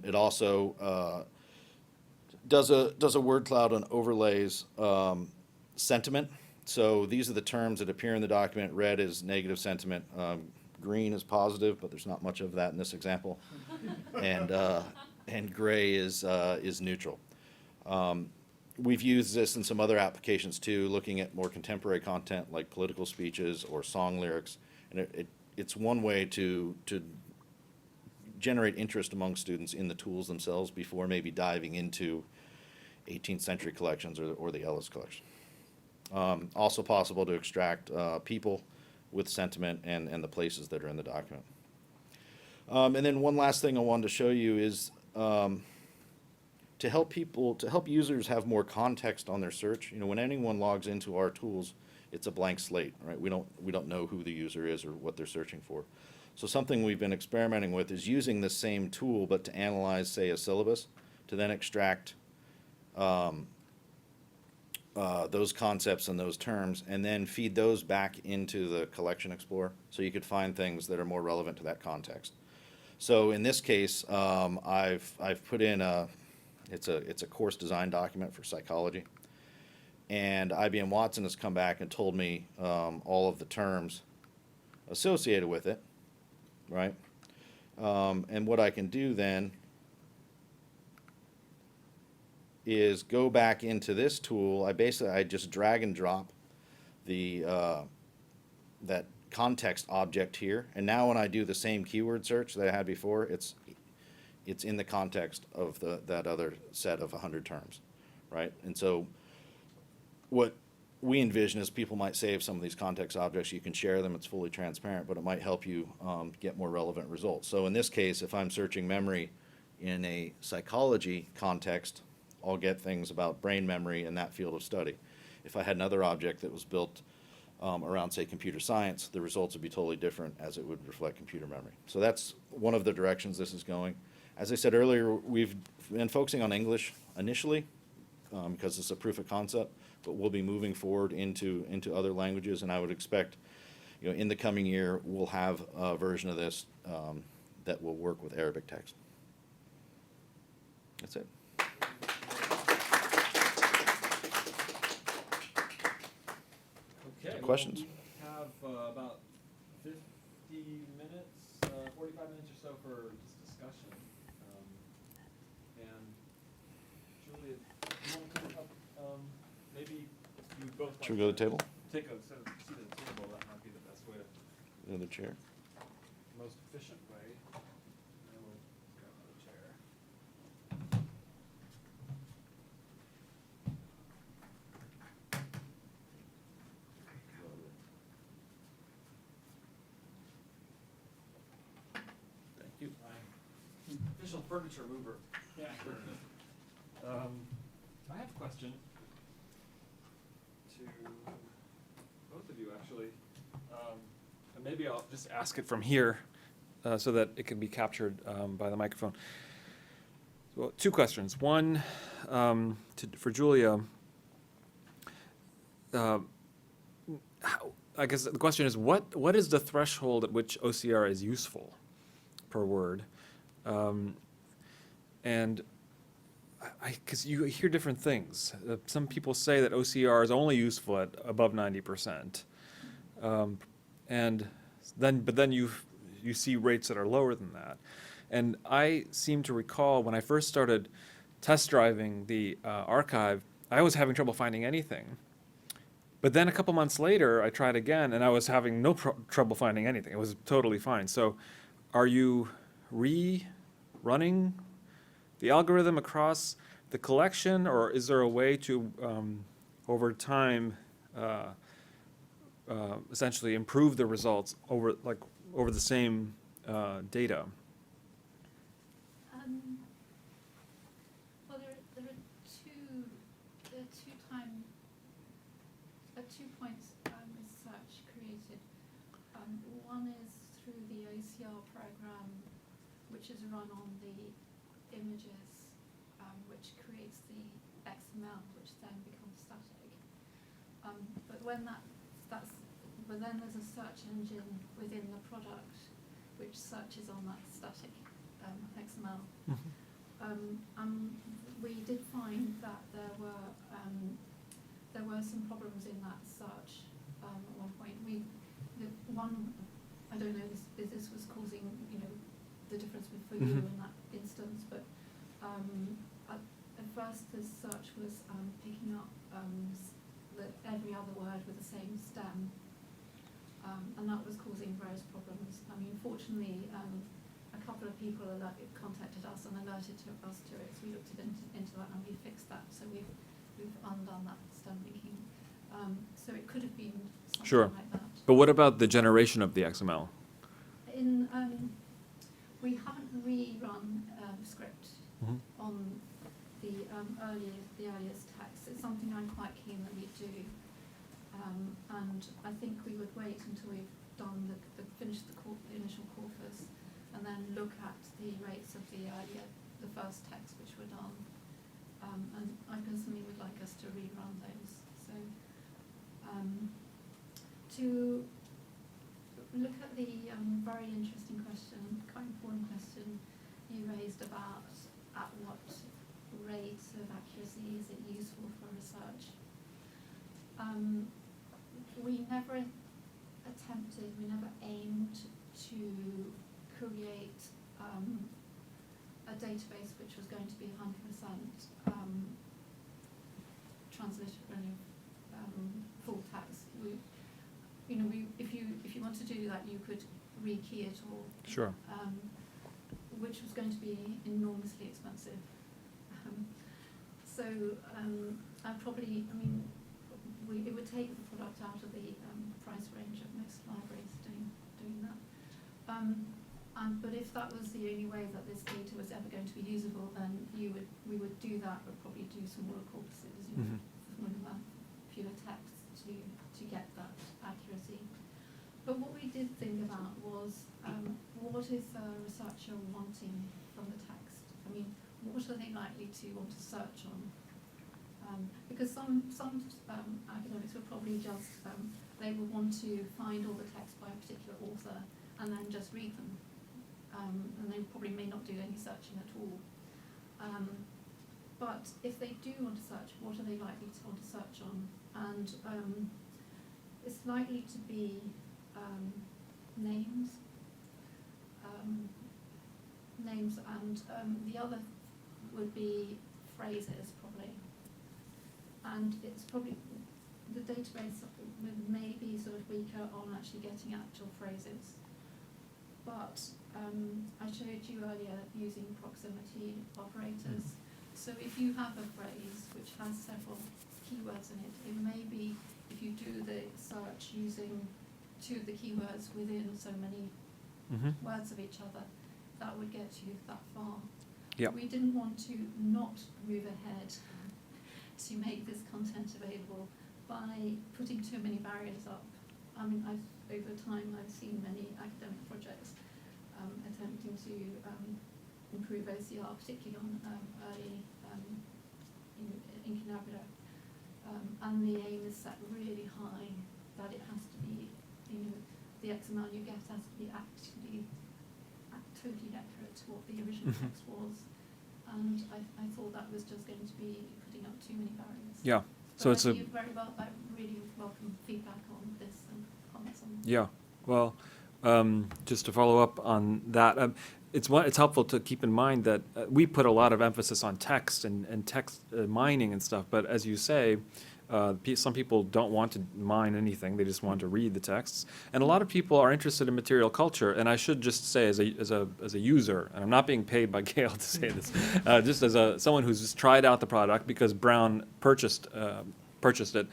It also does a word cloud and overlays sentiment. So these are the terms that appear in the document. Red is negative sentiment. Green is positive, but there's not much of that in this example. And gray is neutral. We've used this in some other applications too, looking at more contemporary content like political speeches or song lyrics. And it's one way to generate interest among students in the tools themselves before maybe diving into 18th century collections or the Ellis collection. Also possible to extract people with sentiment and the places that are in the document. And then one last thing I wanted to show you is to help users have more context on their search. You know, when anyone logs into our tools, it's a blank slate, right? We don't know who the user is or what they're searching for. So something we've been experimenting with is using the same tool, but to analyze, say, a syllabus, to then extract those concepts and those terms, and then feed those back into the Collection Explorer, so you could find things that are more relevant to that context. So in this case, I've put in it's a course design document for psychology, and IBM Watson has come back and told me all of the terms associated with it, right? And what I can do then is go back into this tool. I just drag and drop the that context object here, and now when I do the same keyword search that I had before, it's in the context of that other set of 100 terms, right? And so what we envision is people might save some of these context objects. You can share them. It's fully transparent, but it might help you get more relevant results. So in this case, if I'm searching memory in a psychology context, I'll get things about brain memory in that field of study. If I had another object that was built around, say, computer science, the results would be totally different as it would reflect computer memory. So that's one of the directions this is going. As I said earlier, we've been focusing on English initially because it's a proof of concept, but we'll be moving forward into other languages, and I would expect, in the coming year, we'll have a version of this that will work with Arabic text. That's it. Okay. Questions? We have about 50 minutes, 45 minutes or so for just discussion. And Julia, you want to come up? Maybe you both. Should we go to the table? Take a seat at the table. That might be the best way to. The other chair. Most efficient way. And then we'll grab another chair. Thank you. I'm official furniture mover. Yeah. I have a question to both of you, actually. And maybe I'll just ask it from here so that it can be captured by the microphone. Well, two questions. One, for Julia. I guess the question is, what is the threshold at which OCR is useful per word? And because you hear different things. Some people say that OCR is only useful at above 90%. And then you see rates that are lower than that. And I seem to recall when I first started test driving the archive, I was having trouble finding anything. But then a couple months later, I tried again, and I was having no trouble finding anything. It was totally fine. So are you rerunning the algorithm across the collection, or is there a way to, over time, essentially improve the results over the same data? Well, there are two points research created. One is through the OCR program, which is run on the images, which creates the XML, which then becomes static. But then there's a search engine within the product which searches on that static XML. We did find that there were some problems in that search at one point. I don't know if this was causing the difference for you in that instance, but at first the search was picking up every other word with the same stem, and that was causing various problems. I mean, fortunately, a couple of people contacted us and alerted us to it, so we looked into that and we fixed that. So we've undone that stem linking. So it could have been something like that. But what about the generation of the XML? We haven't rerun script on the earliest text. It's something I'm quite keen that we do, and I think we would wait until we've done finished the initial corpus, and then look at the rates of the first text which were done. And I personally would like us to rerun those. So to look at the very interesting question, quite important question you raised about at what rate of accuracy is it useful for research. We never aimed to create a database which was going to be 100% transliteration, full text. If you want to do that, you could rekey it all. Sure. Which was going to be enormously expensive. It would take the product out of the price range of most libraries doing that. But if that was the only way that this data was ever going to be usable, then we would do that, but probably do smaller corpuses, with fewer texts to get that accuracy. But what we did think about was, what is a researcher wanting from the text? I mean, what are they likely to want to search on? Because some academics would probably just, they would want to find all the text by a particular author and then just read them. And they probably may not do any searching at all. But if they do want to search, what are they likely to want to search on? And it's likely to be names, and the other would be phrases, probably. And it's probably, the database may be sort of weaker on actually getting actual phrases. But I showed you earlier using proximity operators. So if you have a phrase which has several keywords in it, it may be, if you do the search using two of the keywords within so many words of each other, that would get you that far. Yep. We didn't want to not move ahead to make this content available by putting too many barriers up. I mean, over time I've seen many academic projects attempting to improve OCR, particularly on early incunabula, and the aim is set really high, that it has to be, the XML you get has to be actually totally accurate to what the original text was, and I thought that was just going to be putting up too many barriers. Yeah. So it's I really welcome feedback on this and comments on this. Yeah. Well, just to follow up on that, it's helpful to keep in mind that we put a lot of emphasis on text and text mining and stuff. But as you say, some people don't want to mine anything; they just want to read the texts. And a lot of people are interested in material culture. And I should just say, as a user, and I'm not being paid by Gale to say this, just as someone who's just tried out the product because Brown purchased it.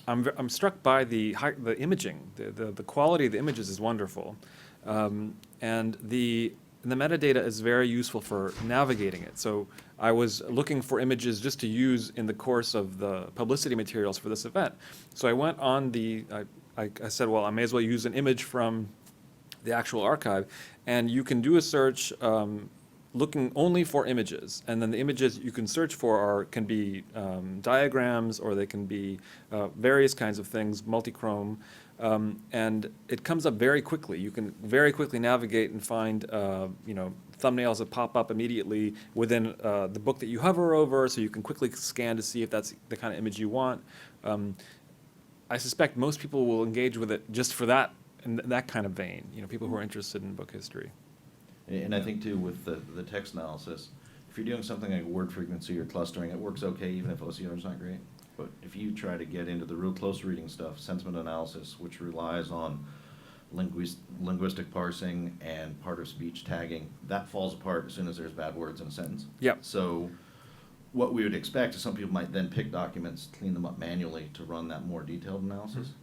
I'm struck by the imaging. The quality of the images is wonderful, and the metadata is very useful for navigating it. So I was looking for images just to use in the course of the publicity materials for this event. So I went on I said, well, I may as well use an image from the actual archive, and you can do a search looking only for images, and then the images you can search for can be diagrams, or they can be various kinds of things, multi-chrome, and it comes up very quickly. You can very quickly navigate and find thumbnails that pop up immediately within the book that you hover over, so you can quickly scan to see if that's the kind of image you want. I suspect most people will engage with it just for that, in that kind of vein, people who are interested in book history. And I think, too, with the text analysis, if you're doing something like word frequency or clustering, it works okay even if OCR is not great. But if you try to get into the real close reading stuff, sentiment analysis, which relies on linguistic parsing and part of speech tagging, that falls apart as soon as there's bad words in a sentence. Yep. So what we would expect is some people might then pick documents, clean them up manually to run that more detailed analysis.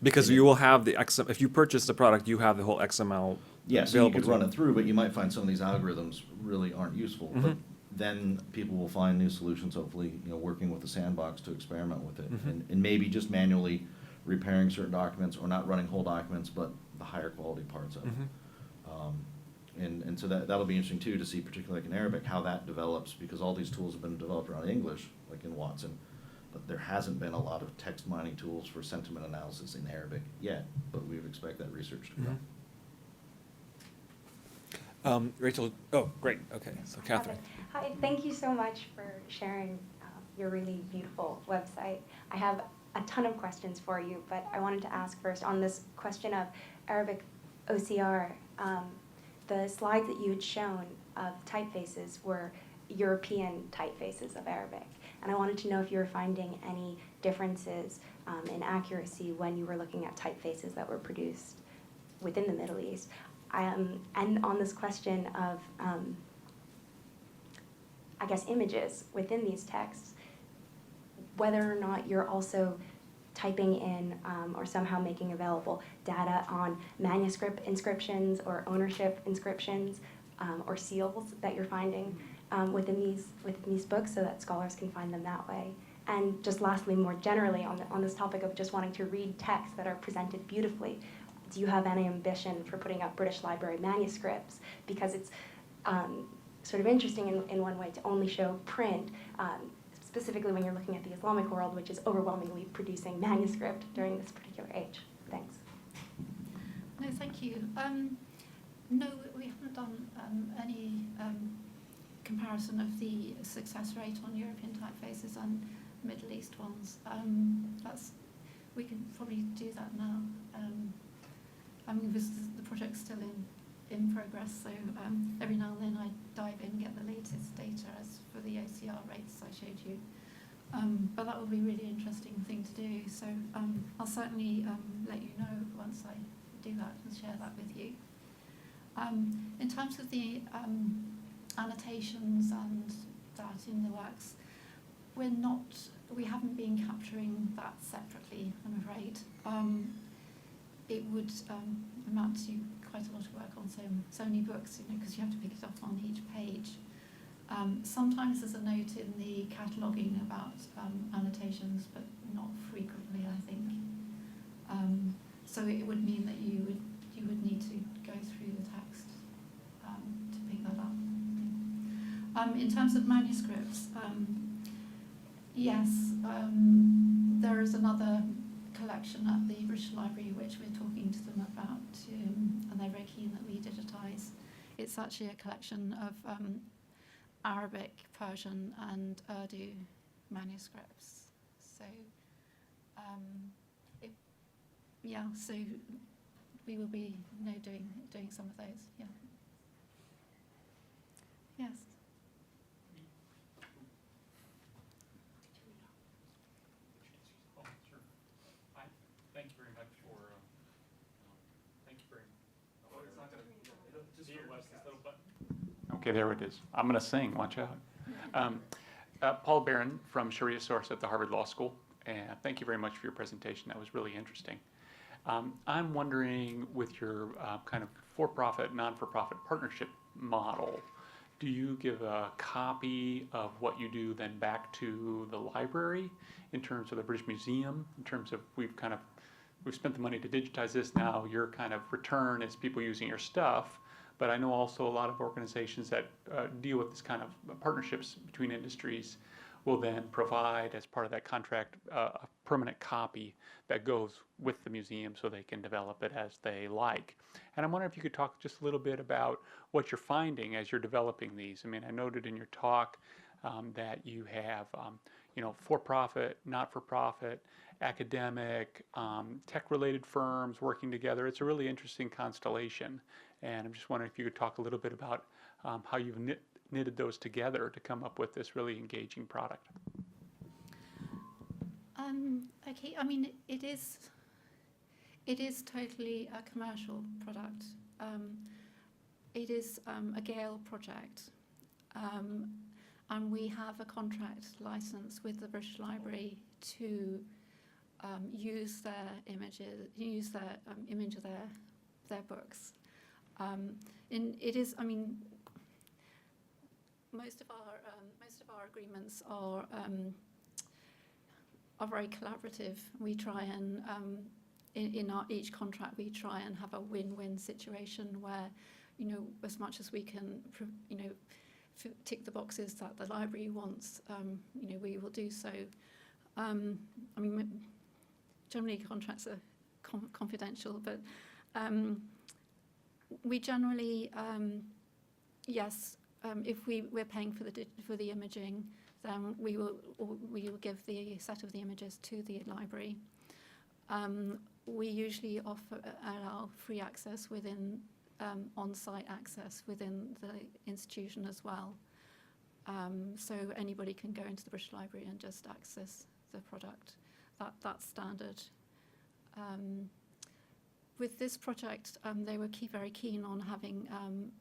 Because you will have the XML, if you purchase the product, you have the whole XML Yes, so you available could to run you. it through, but you might find some of these algorithms really aren't useful. But then people will find new solutions, hopefully, working with the sandbox to experiment with it. And maybe just manually repairing certain documents, or not running whole documents, but the higher quality parts of it. And so that'll be interesting, too, to see, particularly like in Arabic, how that develops, because all these tools have been developed around English, like in Watson. But there hasn't been a lot of text mining tools for sentiment analysis in Arabic yet, but we would expect that research to grow. Rachel, oh, great, okay, so Catherine. Hi, thank you so much for sharing your really beautiful website. I have a ton of questions for you, but I wanted to ask first on this question of Arabic OCR. The slides that you had shown of typefaces were European typefaces of Arabic. And I wanted to know if you were finding any differences in accuracy when you were looking at typefaces that were produced within the Middle East. And on this question of, I guess, images within these texts, whether or not you're also typing in or somehow making available data on manuscript inscriptions or ownership inscriptions or seals that you're finding within these books, so that scholars can find them that way. And just lastly, more generally on this topic of just wanting to read texts that are presented beautifully, do you have any ambition for putting up British Library manuscripts? Because it's sort of interesting in one way to only show print, specifically when you're looking at the Islamic world, which is overwhelmingly producing manuscript during this particular age. Thanks. No, thank you. No, we haven't done any comparison of the success rate on European typefaces and Middle East ones. We can probably do that now. I mean, the project's still in progress, so every now and then I dive in and get the latest data as for the OCR rates I showed you. But that will be a really interesting thing to do, so I'll certainly let you know once I do that and share that with you. In terms of the annotations and that in the works, we haven't been capturing that separately, I'm afraid. It would amount to quite a lot of work on so many books, because you have to pick it up on each page. Sometimes there's a note in the cataloguing about annotations, but not frequently, I think. So it would mean that you would need to go through the text to pick that up. In terms of manuscripts, yes, there is another collection at the British Library which we're talking to them about, and they're very keen that we digitise. It's actually a collection of Arabic, Persian and Urdu manuscripts. So, so we will be doing some of those, yeah. Yes. Thank you very much for, thank you very much. Oh, it's not going to, just press this little button. Okay, there it is. I'm going to sing, watch out. Paul Barron from Sharia Source at the Harvard Law School, and thank you very much for your presentation. That was really interesting. I'm wondering, with your kind of for-profit, non-for-profit partnership model, do you give a copy of what you do then back to the library in terms of the British Museum, in terms of we've spent the money to digitize this, now your kind of return is people using your stuff, but I know also a lot of organizations that deal with this kind of partnerships between industries will then provide, as part of that contract, a permanent copy that goes with the museum so they can develop it as they like. And I'm wondering if you could talk just a little bit about what you're finding as you're developing these. I mean, I noted in your talk that you have, for-profit, not-for-profit, academic, tech-related firms working together. It's a really interesting constellation. And I'm just wondering if you could talk a little bit about how you've knitted those together to come up with this really engaging product. Okay, I mean, it is totally a commercial product. It is a Gale project, and we have a contract license with the British Library to use their images, image of their books. It is, I mean, most of our agreements are very collaborative. We try and in each contract we try and have a win-win situation where, as much as we can, tick the boxes that the library wants, we will do so. I mean, generally contracts are confidential, but we generally, yes. If we're paying for the imaging, then we will give the set of the images to the library. We usually allow free access within on-site access within the institution as well. So anybody can go into the British Library and just access the product. That's standard. With this project, they were very keen on having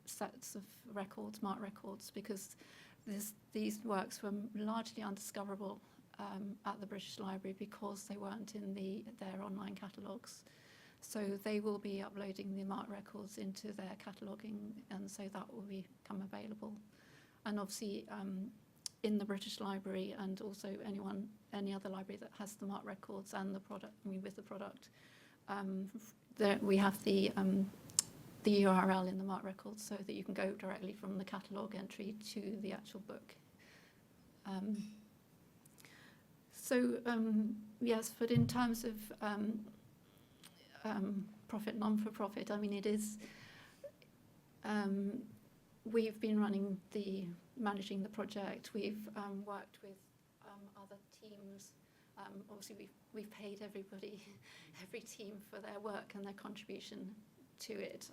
sets of records, marked records, because these works were largely undiscoverable at the British Library because they weren't in their online catalogues. So they will be uploading the MARC records into their cataloguing, and so that will become available. And obviously, in the British Library, and also any other library that has the MARC records and the product, with the product, we have the URL in the MARC records so that you can go directly from the catalogue entry to the actual book. Yes, but in terms of profit, non-for-profit, I mean, it is, we've been managing the project. We've worked with other teams. Obviously, we've paid everybody, every team for their work and their contribution to it.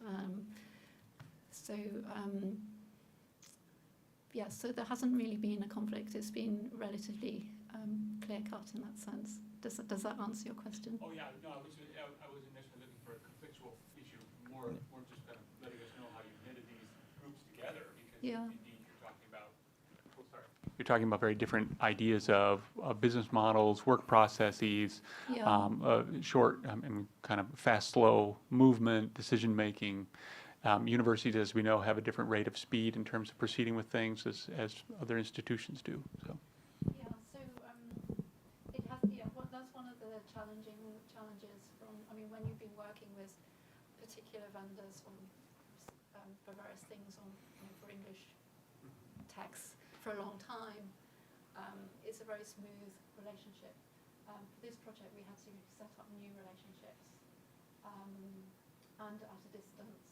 Yeah, so there hasn't really been a conflict. It's been relatively clear-cut in that sense. Does that answer your question? Oh, yeah, no, I was initially looking for a conflictual issue, more just kind of letting us know how you knitted these groups together, because indeed you're talking about very different ideas of business models, work processes, short and kind of fast, slow movement, decision-making. Universities, as we know, have a different rate of speed in terms of proceeding with things as other institutions do. So. Yeah, so it has. Yeah, that's one of the challenges from. I mean, when you've been working with particular vendors for various things for English texts for a long time, it's a very smooth relationship. For this project, we had to set up new relationships and at a distance.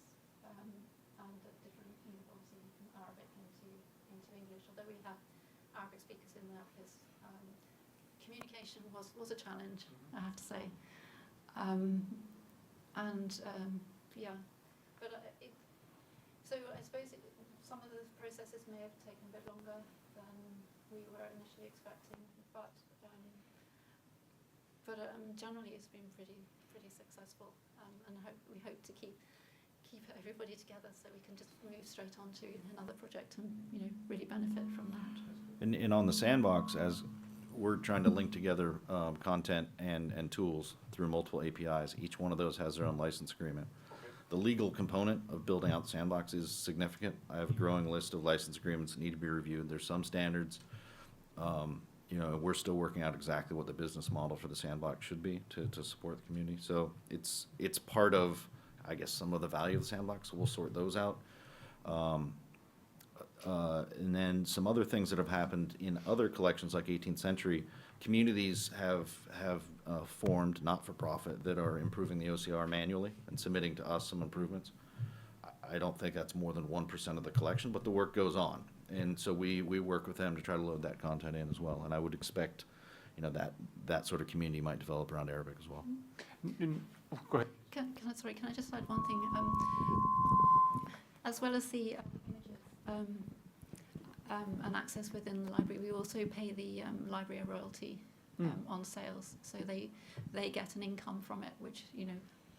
And at different, obviously from Arabic into English, although we have Arabic speakers in the office, communication was a challenge, I have to say. So I suppose some of the processes may have taken a bit longer than we were initially expecting, but generally it's been pretty successful, and we hope to keep everybody together so we can just move straight on to another project and really benefit from that. And on the sandbox, as we're trying to link together content and tools through multiple APIs, each one of those has their own license agreement. The legal component of building out the sandbox is significant. I have a growing list of license agreements that need to be reviewed. There's some standards. We're still working out exactly what the business model for the sandbox should be to support the community. So it's part of, I guess, some of the value of the sandbox, so we'll sort those out. And then some other things that have happened in other collections like 18th century, communities have formed not-for-profit that are improving the OCR manually and submitting to us some improvements. I don't think that's more than 1% of the collection, but the work goes on. And so we work with them to try to load that content in as well. And I would expect, that sort of community might develop around Arabic as well. Go ahead. Can I just add one thing? As well as the images and access within the library, we also pay the library a royalty on sales, so they get an income from it, which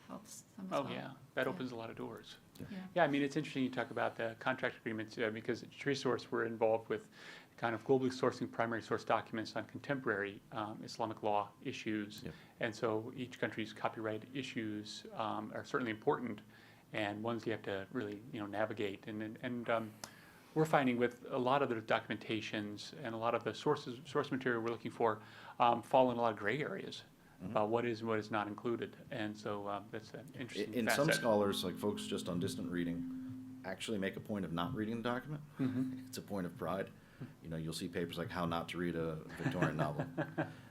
helps them as well. Oh yeah, that opens a lot of doors. Yeah. Yeah, I mean, it's interesting you talk about the contract agreements because at TreeSource we're involved with kind of globally sourcing primary source documents on contemporary Islamic law issues. Yep. And so each country's copyright issues are certainly important and ones you have to really navigate. And we're finding with a lot of the documentations and a lot of the source material we're looking for fall in a lot of gray areas. About what is and what is not included, and so that's an interesting In facet. some scholars, like folks just on distant reading, actually make a point of not reading the document. It's a point of pride. You'll see papers like How Not to Read a Victorian Novel,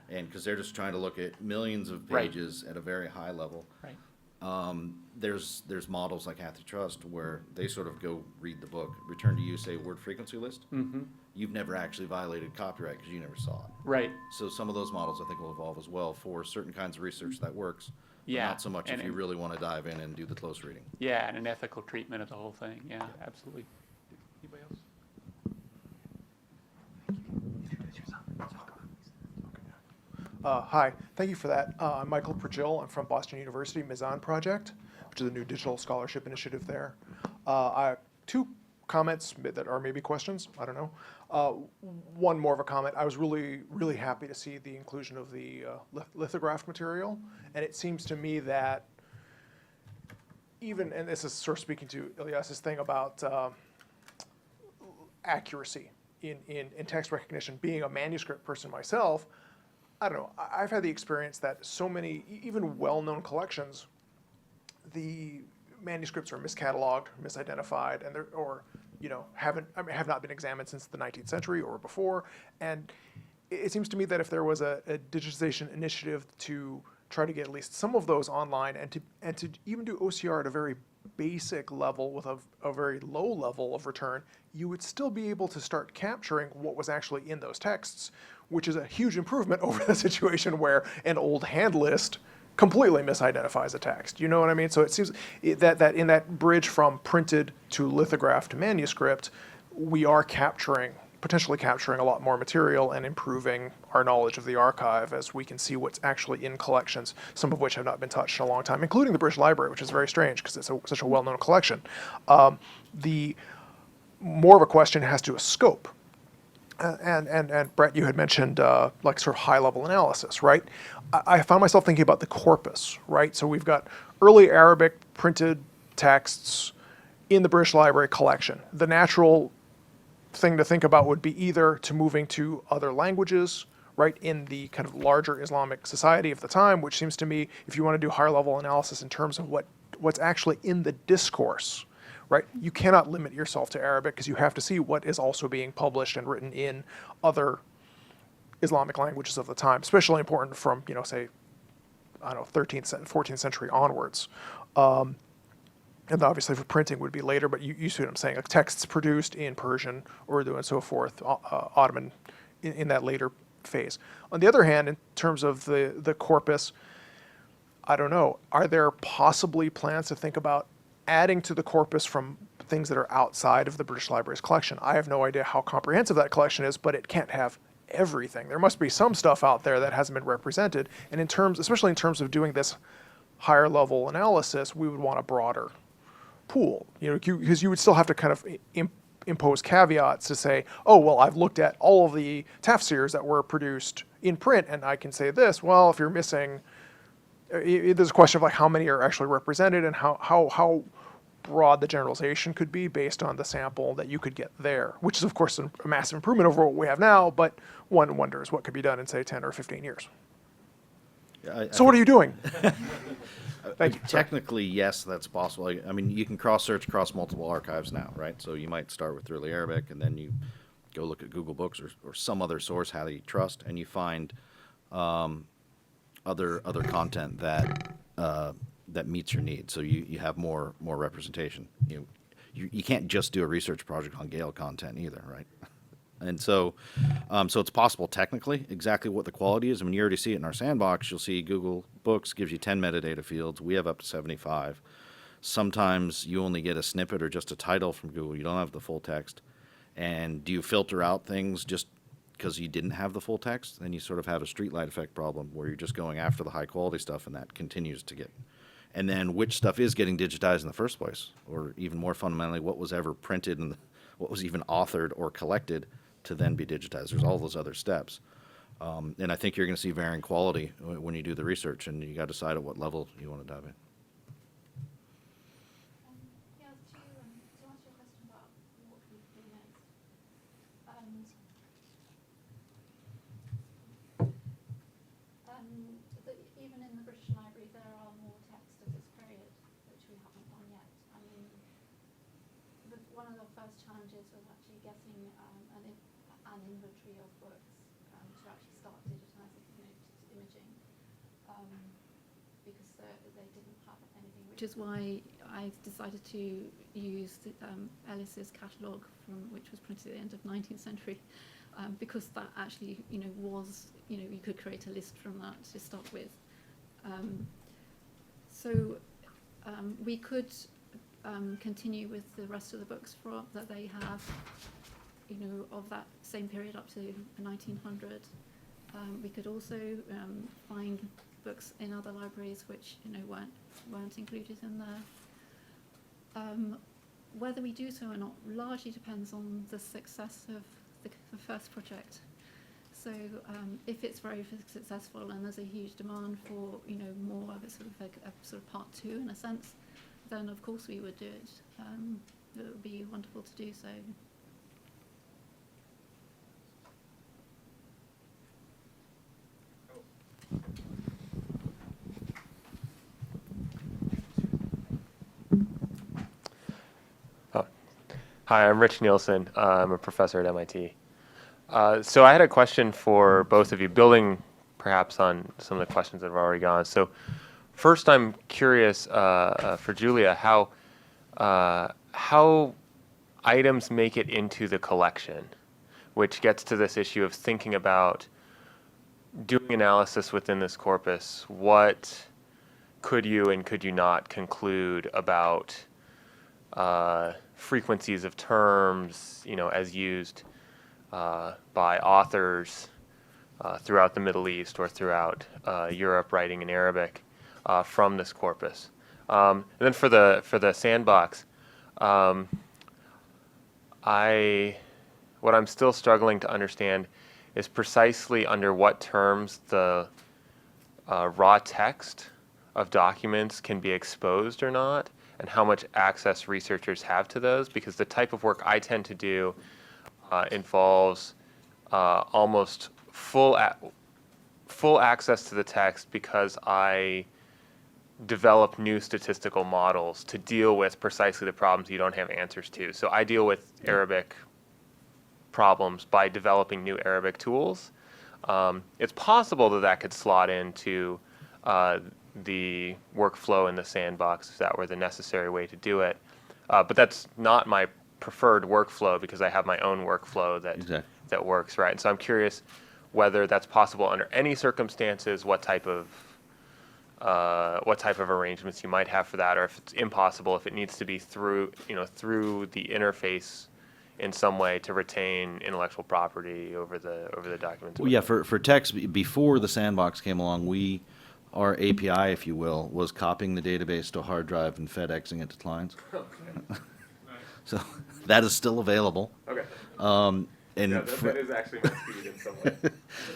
and because they're just trying to look at millions of pages at a very high level. Right. There's models like Antitrust where they sort of go read the book, return to you, say word frequency list. You've never actually violated copyright because you never saw it. Right. So some of those models I think will evolve as well for certain kinds of research that works. But Yeah, not so much and if you it- really want to dive in and do the close reading. Yeah, and an ethical treatment of the whole thing. Yeah, absolutely. Anybody else? Hi, thank you for that. I'm Michael Pergil. I'm from Boston University Mizan Project, which is a new digital scholarship initiative there. I have two comments that are maybe questions. I don't know. One more of a comment. I was really happy to see the inclusion of the lithographed material, and it seems to me that even, and this is sort of speaking to Elias's thing about accuracy in text recognition. Being a manuscript person myself, I don't know. I've had the experience that so many, even well-known collections, the manuscripts are miscatalogued, misidentified, and have not been examined since the 19th century or before. And it seems to me that if there was a digitization initiative to try to get at least some of those online, and to even do OCR at a very basic level with a very low level of return, you would still be able to start capturing what was actually in those texts, which is a huge improvement over the situation where an old hand list completely misidentifies a text. You know what I mean? So it seems that in that bridge from printed to lithographed manuscript, we are potentially capturing a lot more material and improving our knowledge of the archive as we can see what's actually in collections, some of which have not been touched in a long time, including the British Library, which is very strange because it's such a well-known collection. The more of a question has to do with scope. And Bret, you had mentioned like sort of high-level analysis, right? I found myself thinking about the corpus, right? So we've got early Arabic printed texts in the British Library collection. The natural thing to think about would be either to moving to other languages, right, in the kind of larger Islamic society of the time, which seems to me, if you want to do higher-level analysis in terms of what's actually in the discourse, right? You cannot limit yourself to Arabic because you have to see what is also being published and written in other Islamic languages of the time, especially important from, say, I don't know, 13th, 14th century onwards. And obviously for printing would be later, but you see what I'm saying, like texts produced in Persian, Urdu, and so forth, Ottoman, in that later phase. On the other hand, in terms of the corpus, I don't know, are there possibly plans to think about adding to the corpus from things that are outside of the British Library's collection? I have no idea how comprehensive that collection is, but it can't have everything. There must be some stuff out there that hasn't been represented, and especially in terms of doing this higher level analysis, we would want a broader pool, because you would still have to kind of impose caveats to say, oh, well, I've looked at all of the tafsirs that were produced in print, and I can say this. Well, if you're missing, there's a question of like how many are actually represented and how broad the generalization could be based on the sample that you could get there, which is, of course, a massive improvement over what we have now, but one wonders what could be done in, say, 10 or 15 years. Yeah, so what are you doing? Thank you. Technically, yes, that's possible. I mean, you can cross-search across multiple archives now, right? So you might start with early Arabic, and then you go look at Google Books or some other source how you trust, and you find other content that meets your needs. So you have more representation. You can't just do a research project on Gale content either, right? And so it's possible technically. Exactly what the quality is, I mean, you already see it in our sandbox. You'll see Google Books gives you 10 metadata fields. We have up to 75. Sometimes you only get a snippet or just a title from Google. You don't have the full text. And do you filter out things just because you didn't have the full text? Then you sort of have a streetlight effect problem where you're just going after the high quality stuff, and that continues to get. And then which stuff is getting digitized in the first place? Or even more fundamentally, what was ever printed and what was even authored or collected to then be digitized? There's all those other steps. And I think you're going to see varying quality when you do the research, and you got to decide at what level you want to dive in. Yeah, to answer your question about what we do next, even in the British Library, there are more texts of this period which we haven't done yet. I mean, one of the first challenges was actually getting an inventory of books to actually start digitizing, imaging, because they didn't have anything. Which is why I decided to use Ellis's catalogue, which was printed at the end of 19th century, because that actually, was, you could create a list from that to start with. So we could continue with the rest of the books that they have, of that same period up to 1900. We could also find books in other libraries which weren't included in there. whether we do so or not largely depends on the success of the first project. So if it's very successful and there's a huge demand for, you know, more of a sort of part two in a sense, then of course we would do it. It would be wonderful to do so. Hi, I'm Rich Nielsen. I'm a professor at MIT. So I had a question for both of you, building perhaps on some of the questions that have already gone. So first, I'm curious for Julia how items make it into the collection, which gets to this issue of thinking about doing analysis within this corpus. What could you and could you not conclude about frequencies of terms, you know, as used by authors throughout the Middle East or throughout Europe writing in Arabic from this corpus. And then for the sandbox, what I'm still struggling to understand is precisely under what terms the raw text of documents can be exposed or not, and how much access researchers have to those, because the type of work I tend to do involves almost full access to the text, because I develop new statistical models to deal with precisely the problems you don't have answers to. So I deal with Arabic problems by developing new Arabic tools. It's possible that that could slot into the workflow in the sandbox if that were the necessary way to do it. But that's not my preferred workflow, because I have my own workflow that works, right? And so I'm curious whether that's possible under any circumstances, what type of arrangements you might have for that, or if it's impossible, if it needs to be through the interface in some way to retain intellectual property over the documents. Well, yeah, for text, before the sandbox came along, our API, if you will, was copying the database to a hard drive and FedExing it to clients. So that is still available. Okay. And Yeah, that is actually my speed in some way.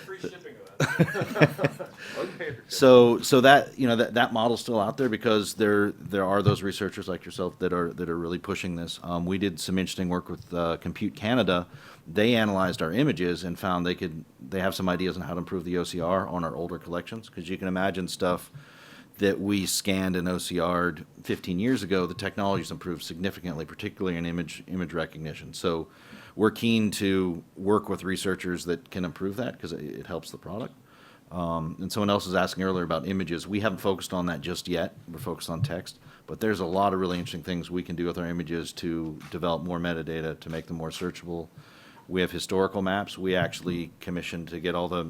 Free shipping of that. Okay. so that, you know, that model's still out there, because there are those researchers like yourself that are really pushing this. We did some interesting work with Compute Canada. They analyzed our images and found they have some ideas on how to improve the OCR on our older collections, because you can imagine stuff that we scanned and OCR'd 15 years ago. The technology's improved significantly, particularly in image recognition. So we're keen to work with researchers that can improve that, because it helps the product. And someone else was asking earlier about images. We haven't focused on that just yet. We're focused on text. But there's a lot of really interesting things we can do with our images to develop more metadata, to make them more searchable. We have historical maps. We actually commissioned to get all the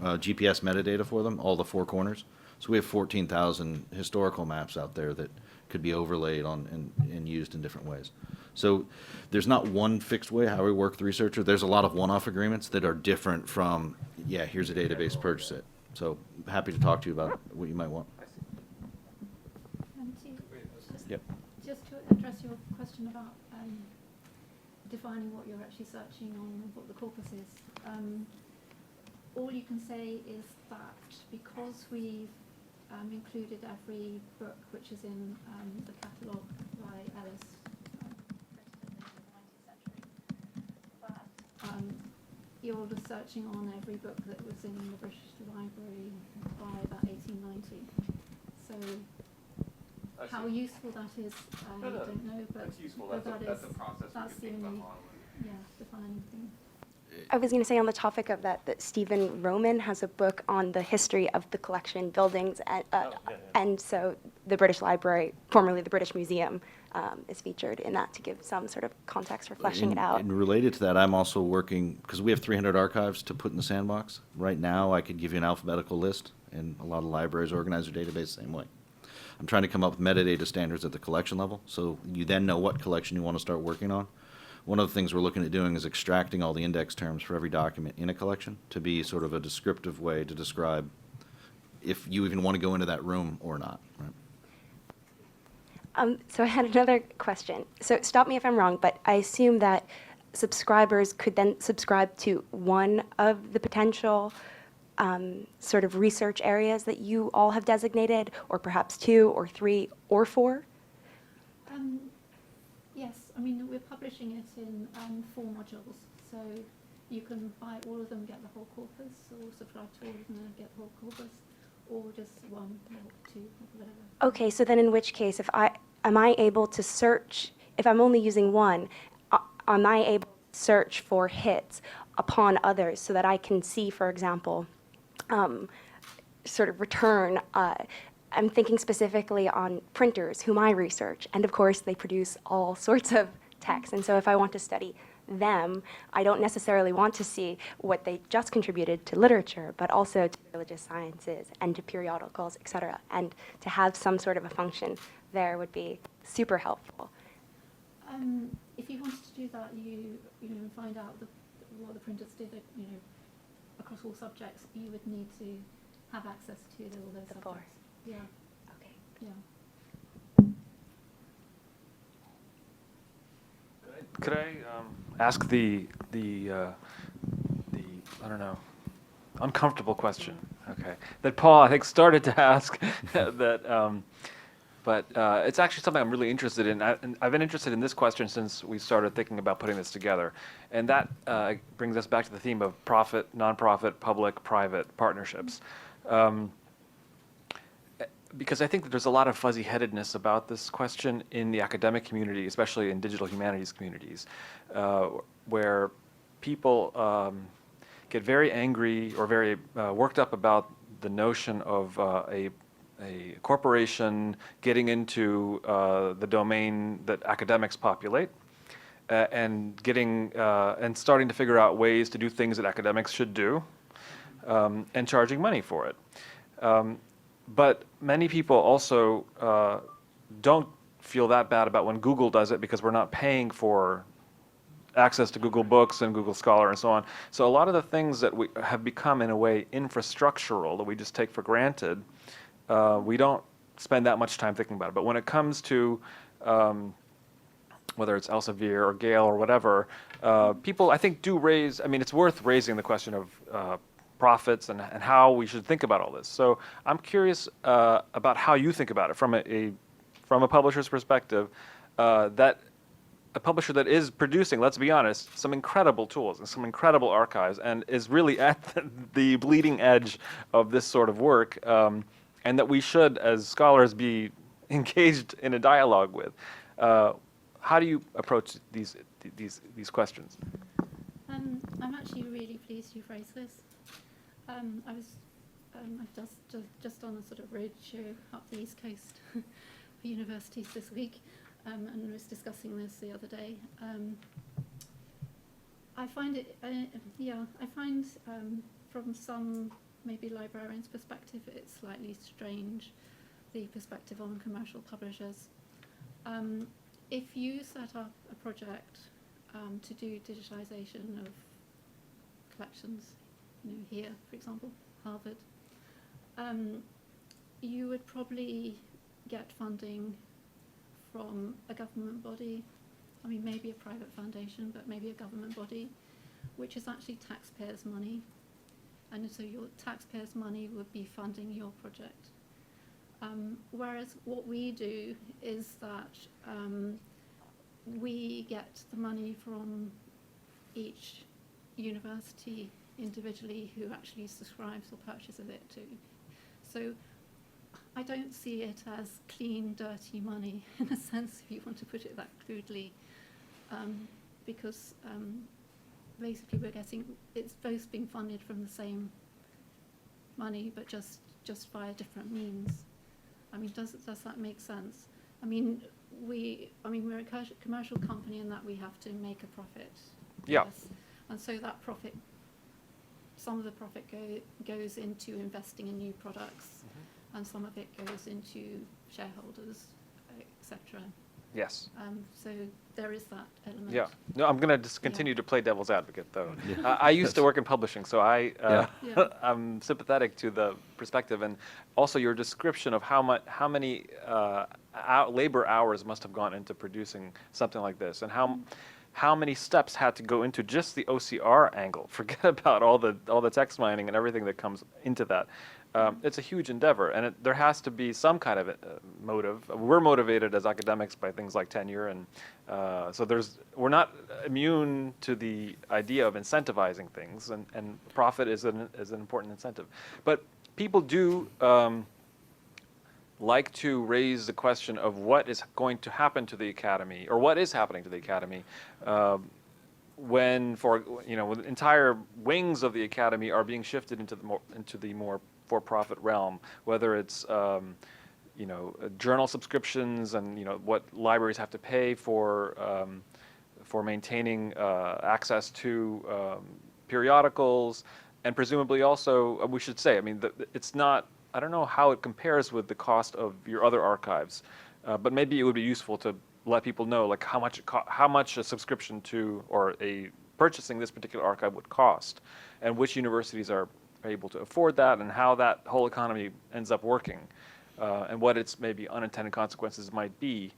GPS metadata for them, all the four corners. So we have 14,000 historical maps out there that could be overlaid on and used in different ways. So there's not one fixed way how we work with the researcher. There's a lot of one-off agreements that are different from, yeah, here's a database, purchase it. So happy to talk to you about what you might want. And Yep. just to address your question about defining what you're actually searching on, what the corpus is, all you can say is that because we've included every book which is in the catalogue by Ellis, you're searching on every book that was in the British Library by about 1890. So how useful that is, I don't know, but That's useful. but That's a process. that's the only defining thing. I was going to say on the topic of that Stephen Roman has a book on the history of the collection buildings, and so the British Library, formerly the British Museum, is featured in that to give some sort of context for fleshing it out. And related to that, I'm also working, because we have 300 archives to put in the sandbox. Right now, I could give you an alphabetical list, and a lot of libraries organize their database the same way. I'm trying to come up with metadata standards at the collection level, so you then know what collection you want to start working on. One of the things we're looking at doing is extracting all the index terms for every document in a collection to be sort of a descriptive way to describe if you even want to go into that room or not. Right? So I had another question. So stop me if I'm wrong, but I assume that subscribers could then subscribe to one of the potential sort of research areas that you all have designated, or perhaps 2 or 3 or 4? Yes, I mean, we're publishing it in 4 modules, so you can buy all of them, get the whole corpus, or subscribe to all of them and get the whole corpus, or just 1 or 2, or whatever. Okay, so then in which case, am I able to search, if I'm only using one, am I able to search for hits upon others so that I can see, for example, sort of return? I'm thinking specifically on printers, whom I research, and of course they produce all sorts of text. And so if I want to study them, I don't necessarily want to see what they just contributed to literature, but also to religious sciences and to periodicals, et cetera. And to have some sort of a function there would be super helpful. If you wanted to do that, you know, find out what the printers did, you know, across all subjects, you would need to have access to all those The subjects. four. Yeah, Okay. yeah. Could I ask the I don't know, uncomfortable question? Okay, that Paul I think started to ask that, but it's actually something I'm really interested in. And I've been interested in this question since we started thinking about putting this together, and that brings us back to the theme of profit, nonprofit, public, private partnerships. Because I think that there's a lot of fuzzy-headedness about this question in the academic community, especially in digital humanities communities, where people get very angry or very worked up about the notion of a corporation getting into the domain that academics populate, and starting to figure out ways to do things that academics should do, and charging money for it. But many people also don't feel that bad about when Google does it because we're not paying for access to Google Books and Google Scholar and so on. So a lot of the things that we have become, in a way, infrastructural, that we just take for granted, we don't spend that much time thinking about it. But when it comes to whether it's Elsevier or Gale or whatever, people, I think, do raise, I mean, it's worth raising the question of profits and how we should think about all this. So I'm curious about how you think about it from a publisher's perspective, that a publisher that is producing, let's be honest, some incredible tools and some incredible archives and is really at the bleeding edge of this sort of work, and that we should, as scholars, be engaged in a dialogue with. How do you approach these questions? I'm actually really pleased you phrased this. I was I've just on a sort of road show up the East Coast for universities this week, and was discussing this the other day. I find it, I find from some maybe librarians' perspective, it's slightly strange, the perspective on commercial publishers. If you set up a project to do digitization of collections, you know, here, for example, Harvard, you would probably get funding from a government body, I mean maybe a private foundation, but maybe a government body, which is actually taxpayers' money. And so your taxpayers' money would be funding your project. Whereas what we do is that we get the money from each university individually who actually subscribes or purchases it too. So I don't see it as clean, dirty money in a sense, if you want to put it that crudely, because basically we're getting, it's both being funded from the same money, but just via different means. I mean, does that make sense? I mean, we're a commercial company in that we have to make a profit. Yeah. Yes. And so that profit, some of the profit goes into investing in new products, and some of it goes into shareholders, etc. Yes. So there is that element. Yeah. No, I'm going to just continue to play devil's advocate, though. I used to work in publishing, so Yeah. I'm sympathetic to the perspective, and also your description of how many labor hours must have gone into producing something like this, and how many steps had to go into just the OCR angle. Forget about all the text mining and everything that comes into that. It's a huge endeavor, and there has to be some kind of motive. We're motivated as academics by things like tenure, and so we're not immune to the idea of incentivizing things, and profit is an important incentive. But people do like to raise the question of what is going to happen to the academy, or what is happening to the academy, when when entire wings of the academy are being shifted into the more for-profit realm, whether it's journal subscriptions and what libraries have to pay for maintaining access to periodicals, and presumably also we should say, I mean, it's not. I don't know how it compares with the cost of your other archives, but maybe it would be useful to let people know like how much a subscription to or purchasing this particular archive would cost, and which universities are able to afford that, and how that whole economy ends up working, and what its maybe unintended consequences might be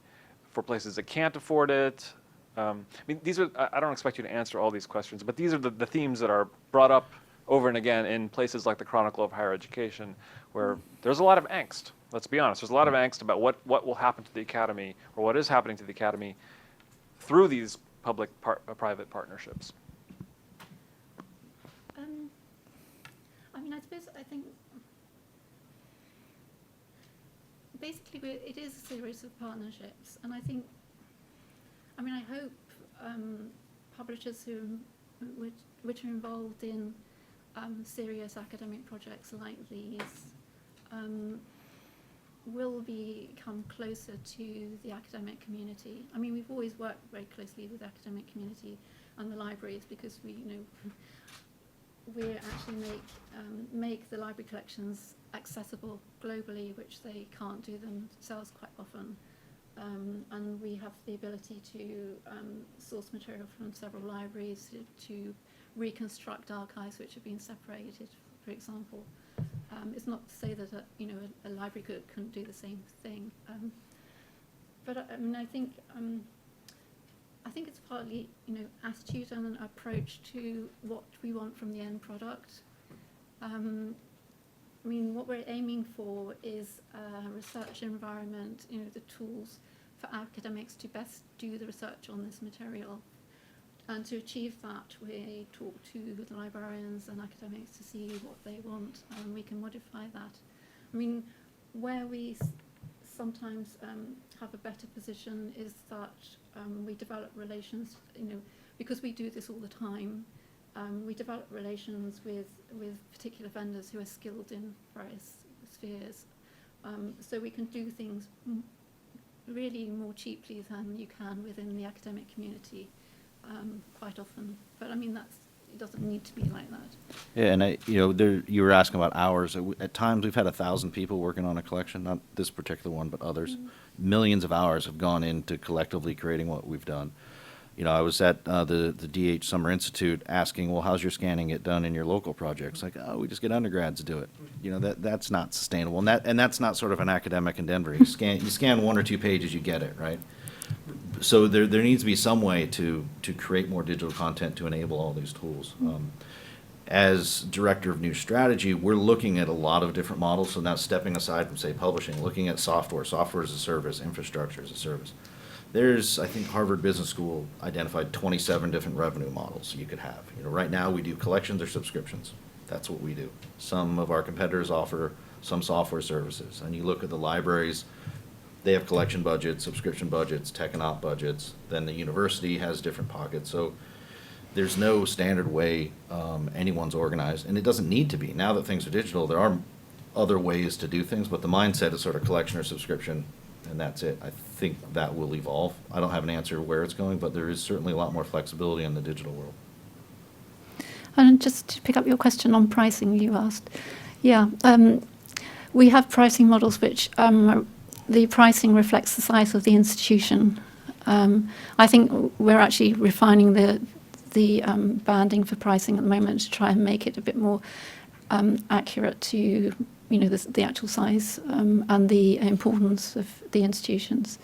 for places that can't afford it. I mean, I don't expect you to answer all these questions, but these are the themes that are brought up over and again in places like the Chronicle of Higher Education, where there's a lot of angst. Let's be honest, there's a lot of angst about what will happen to the academy, or what is happening to the academy through these public-private partnerships. I think basically it is a series of partnerships, and I hope publishers which are involved in serious academic projects like these will become closer to the academic community. I mean, we've always worked very closely with the academic community and the libraries, because we actually make the library collections accessible globally, which they can't do themselves quite often. And we have the ability to source material from several libraries to reconstruct archives which have been separated, for example. It's not to say that a library couldn't do the same thing, but I mean, I think it's partly attitude and an approach to what we want from the end product. I mean, what we're aiming for is a research environment, the tools for academics to best do the research on this material. And to achieve that, we talk to the librarians and academics to see what they want, and we can modify that. I mean, where we sometimes have a better position is that we develop relations, because we do this all the time, we develop relations with particular vendors who are skilled in various spheres. So we can do things really more cheaply than you can within the academic community. Quite often, but I mean it doesn't need to be like that. Yeah, and you were asking about hours. At times we've had 1,000 people working on a collection, not this particular one, but others. Millions of hours have gone into collectively creating what we've done. I was at the DH Summer Institute asking, well, how's your scanning get done in your local projects? Like, oh, we just get undergrads to do it. That's not sustainable, and that's not sort of an academic endeavor. You scan 1 or 2 pages, you get it, right? So there needs to be some way to create more digital content to enable all these tools. As director of new strategy, we're looking at a lot of different models. So now stepping aside from, say, publishing, looking at software as a service, infrastructure as a service. There's, I think, Harvard Business School identified 27 different revenue models you could have. Right now we do collections or subscriptions. That's what we do. Some of our competitors offer some software services. And you look at the libraries, they have collection budgets, subscription budgets, tech and op budgets. Then the university has different pockets. So there's no standard way anyone's organized, and it doesn't need to be. Now that things are digital, there are other ways to do things, but the mindset is sort of collection or subscription, and that's it. I think that will evolve. I don't have an answer where it's going, but there is certainly a lot more flexibility in the digital world. And just to pick up your question on pricing you asked, we have pricing models which the pricing reflects the size of the institution. I think we're actually refining the banding for pricing at the moment to try and make it a bit more accurate to, you know, the actual size and the importance of the institutions.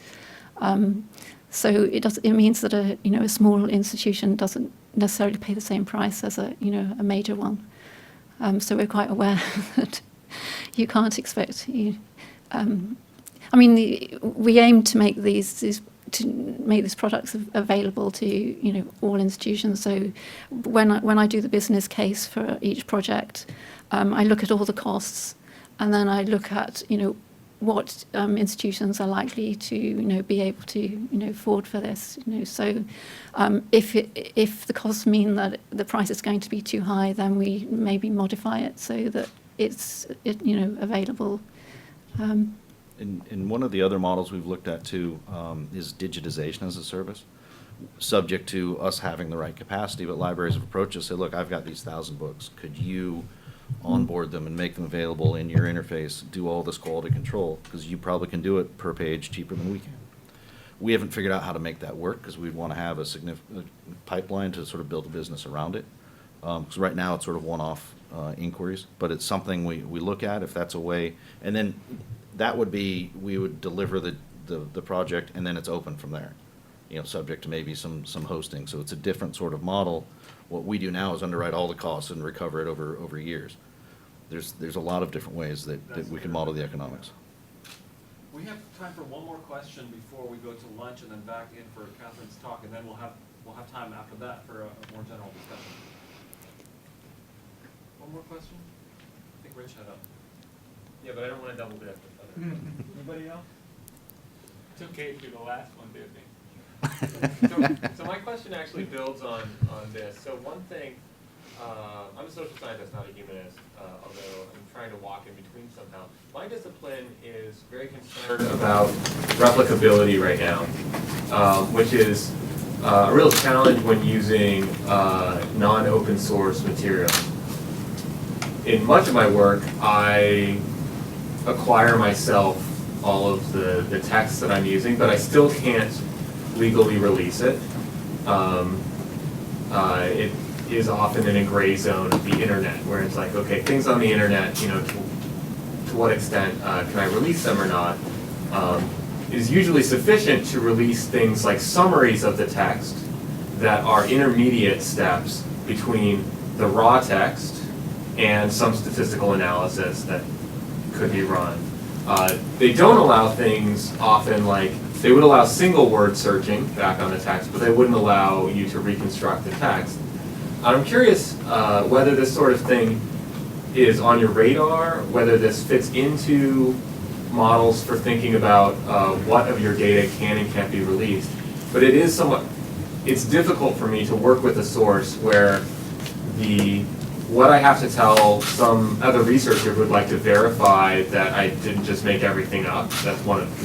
So it means that a small institution doesn't necessarily pay the same price as a major one. So we're quite aware that you can't expect. We aim to make these products available to all institutions. So when I do the business case for each project, I look at all the costs, and then I look at what institutions are likely to be able to afford for this. So if the costs mean that the price is going to be too high, then we maybe modify it so that it's available. And one of the other models we've looked at too is digitization as a service, subject to us having the right capacity. But libraries have approached us, say, look, I've got these 1,000 books. Could you onboard them and make them available in your interface, do all this quality control? Because you probably can do it per page cheaper than we can. We haven't figured out how to make that work because we'd want to have a significant pipeline to sort of build a business around it. Because right now it's sort of one-off inquiries, but it's something we look at if that's a way. And then that would be, we would deliver the project and then it's open from there, subject to maybe some hosting. So it's a different sort of model. What we do now is underwrite all the costs and recover it over years. There's a lot of different ways that we can model the economics. We have time for one more question before we go to lunch and then back in for Catherine's talk, and then we'll have time after that for a more general discussion. One more question? I think Rich had up. Yeah, but I don't want to double dip with other. Anybody else? It's okay to do the last one, Disney. So my question actually builds on this. So one thing, I'm a social scientist, not a humanist, although I'm trying to walk in between somehow. My discipline is very concerned about replicability right now, which is a real challenge when using non-open source material. In much of my work, I acquire myself all of the text that I'm using, but I still can't legally release it. It is often in a gray zone of the internet, where it's like, okay, things on the internet, to what extent can I release them or not? It is usually sufficient to release things like summaries of the text that are intermediate steps between the raw text and some statistical analysis that could be run. They don't allow things often like, they would allow single word searching back on the text, but they wouldn't allow you to reconstruct the text. I'm curious whether this sort of thing is on your radar, whether this fits into models for thinking about what of your data can and can't be released. But it is it's difficult for me to work with a source where what I have to tell some other researcher who would like to verify that I didn't just make everything up. That's one of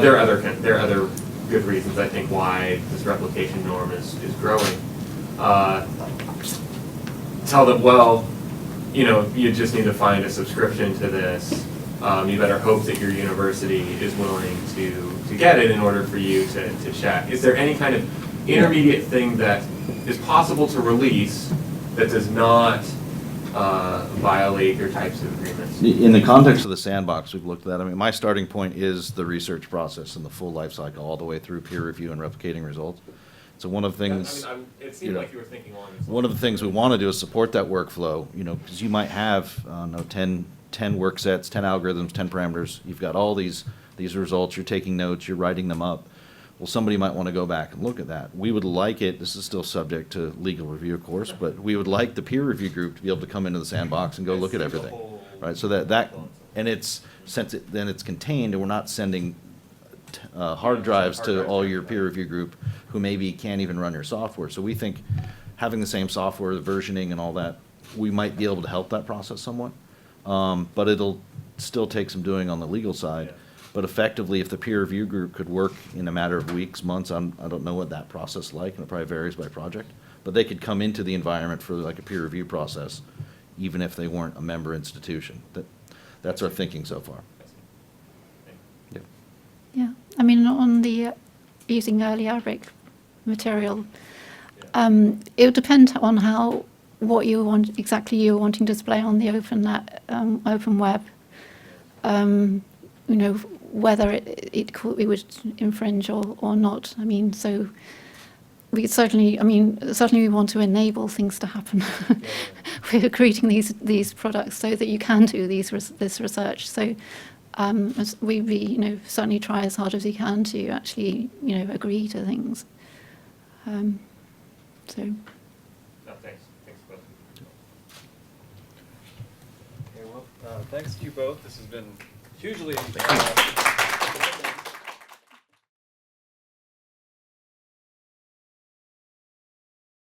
there are other good reasons I think why this replication norm is growing. Tell them, well, you just need to find a subscription to this. You better hope that your university is willing to get it in order for you to check. Is there any kind of intermediate thing that is possible to release that does not violate your types of agreements? In the context of the sandbox, we've looked at that. I mean, my starting point is the research process and the full life cycle, all the way through peer review and replicating results. So one of the things, It seemed like you were thinking along these lines. one of the things we want to do is support that workflow, because you might have 10 work sets, 10 algorithms, 10 parameters. You've got all these results, you're taking notes, you're writing them up. Well, somebody might want to go back and look at that. We would like it, this is still subject to legal review, of course, but we would like the peer review group to be able to come into the sandbox and go look at everything. Right, so and then it's contained, and we're not sending hard drives to all your peer review group who maybe can't even run your software. So we think having the same software, the versioning and all that, we might be able to help that process somewhat. But it'll still take some doing on the legal side. But effectively, if the peer review group could work in a matter of weeks, months, I don't know what that process is like, and it probably varies by project, but they could come into the environment for like a peer review process, even if they weren't a member institution. That's our thinking so far. Yeah. Yeah, I mean, on the using early Arabic material, it would depend on what you want exactly you're wanting to display on the open web. You know, whether it would infringe or not. I mean, so we certainly we want to enable things to happen. We're creating these products so that you can do this research. So we certainly try as hard as we can to actually agree to things. So. No, thanks. Thanks both. Okay, well, thanks to you both. This has been hugely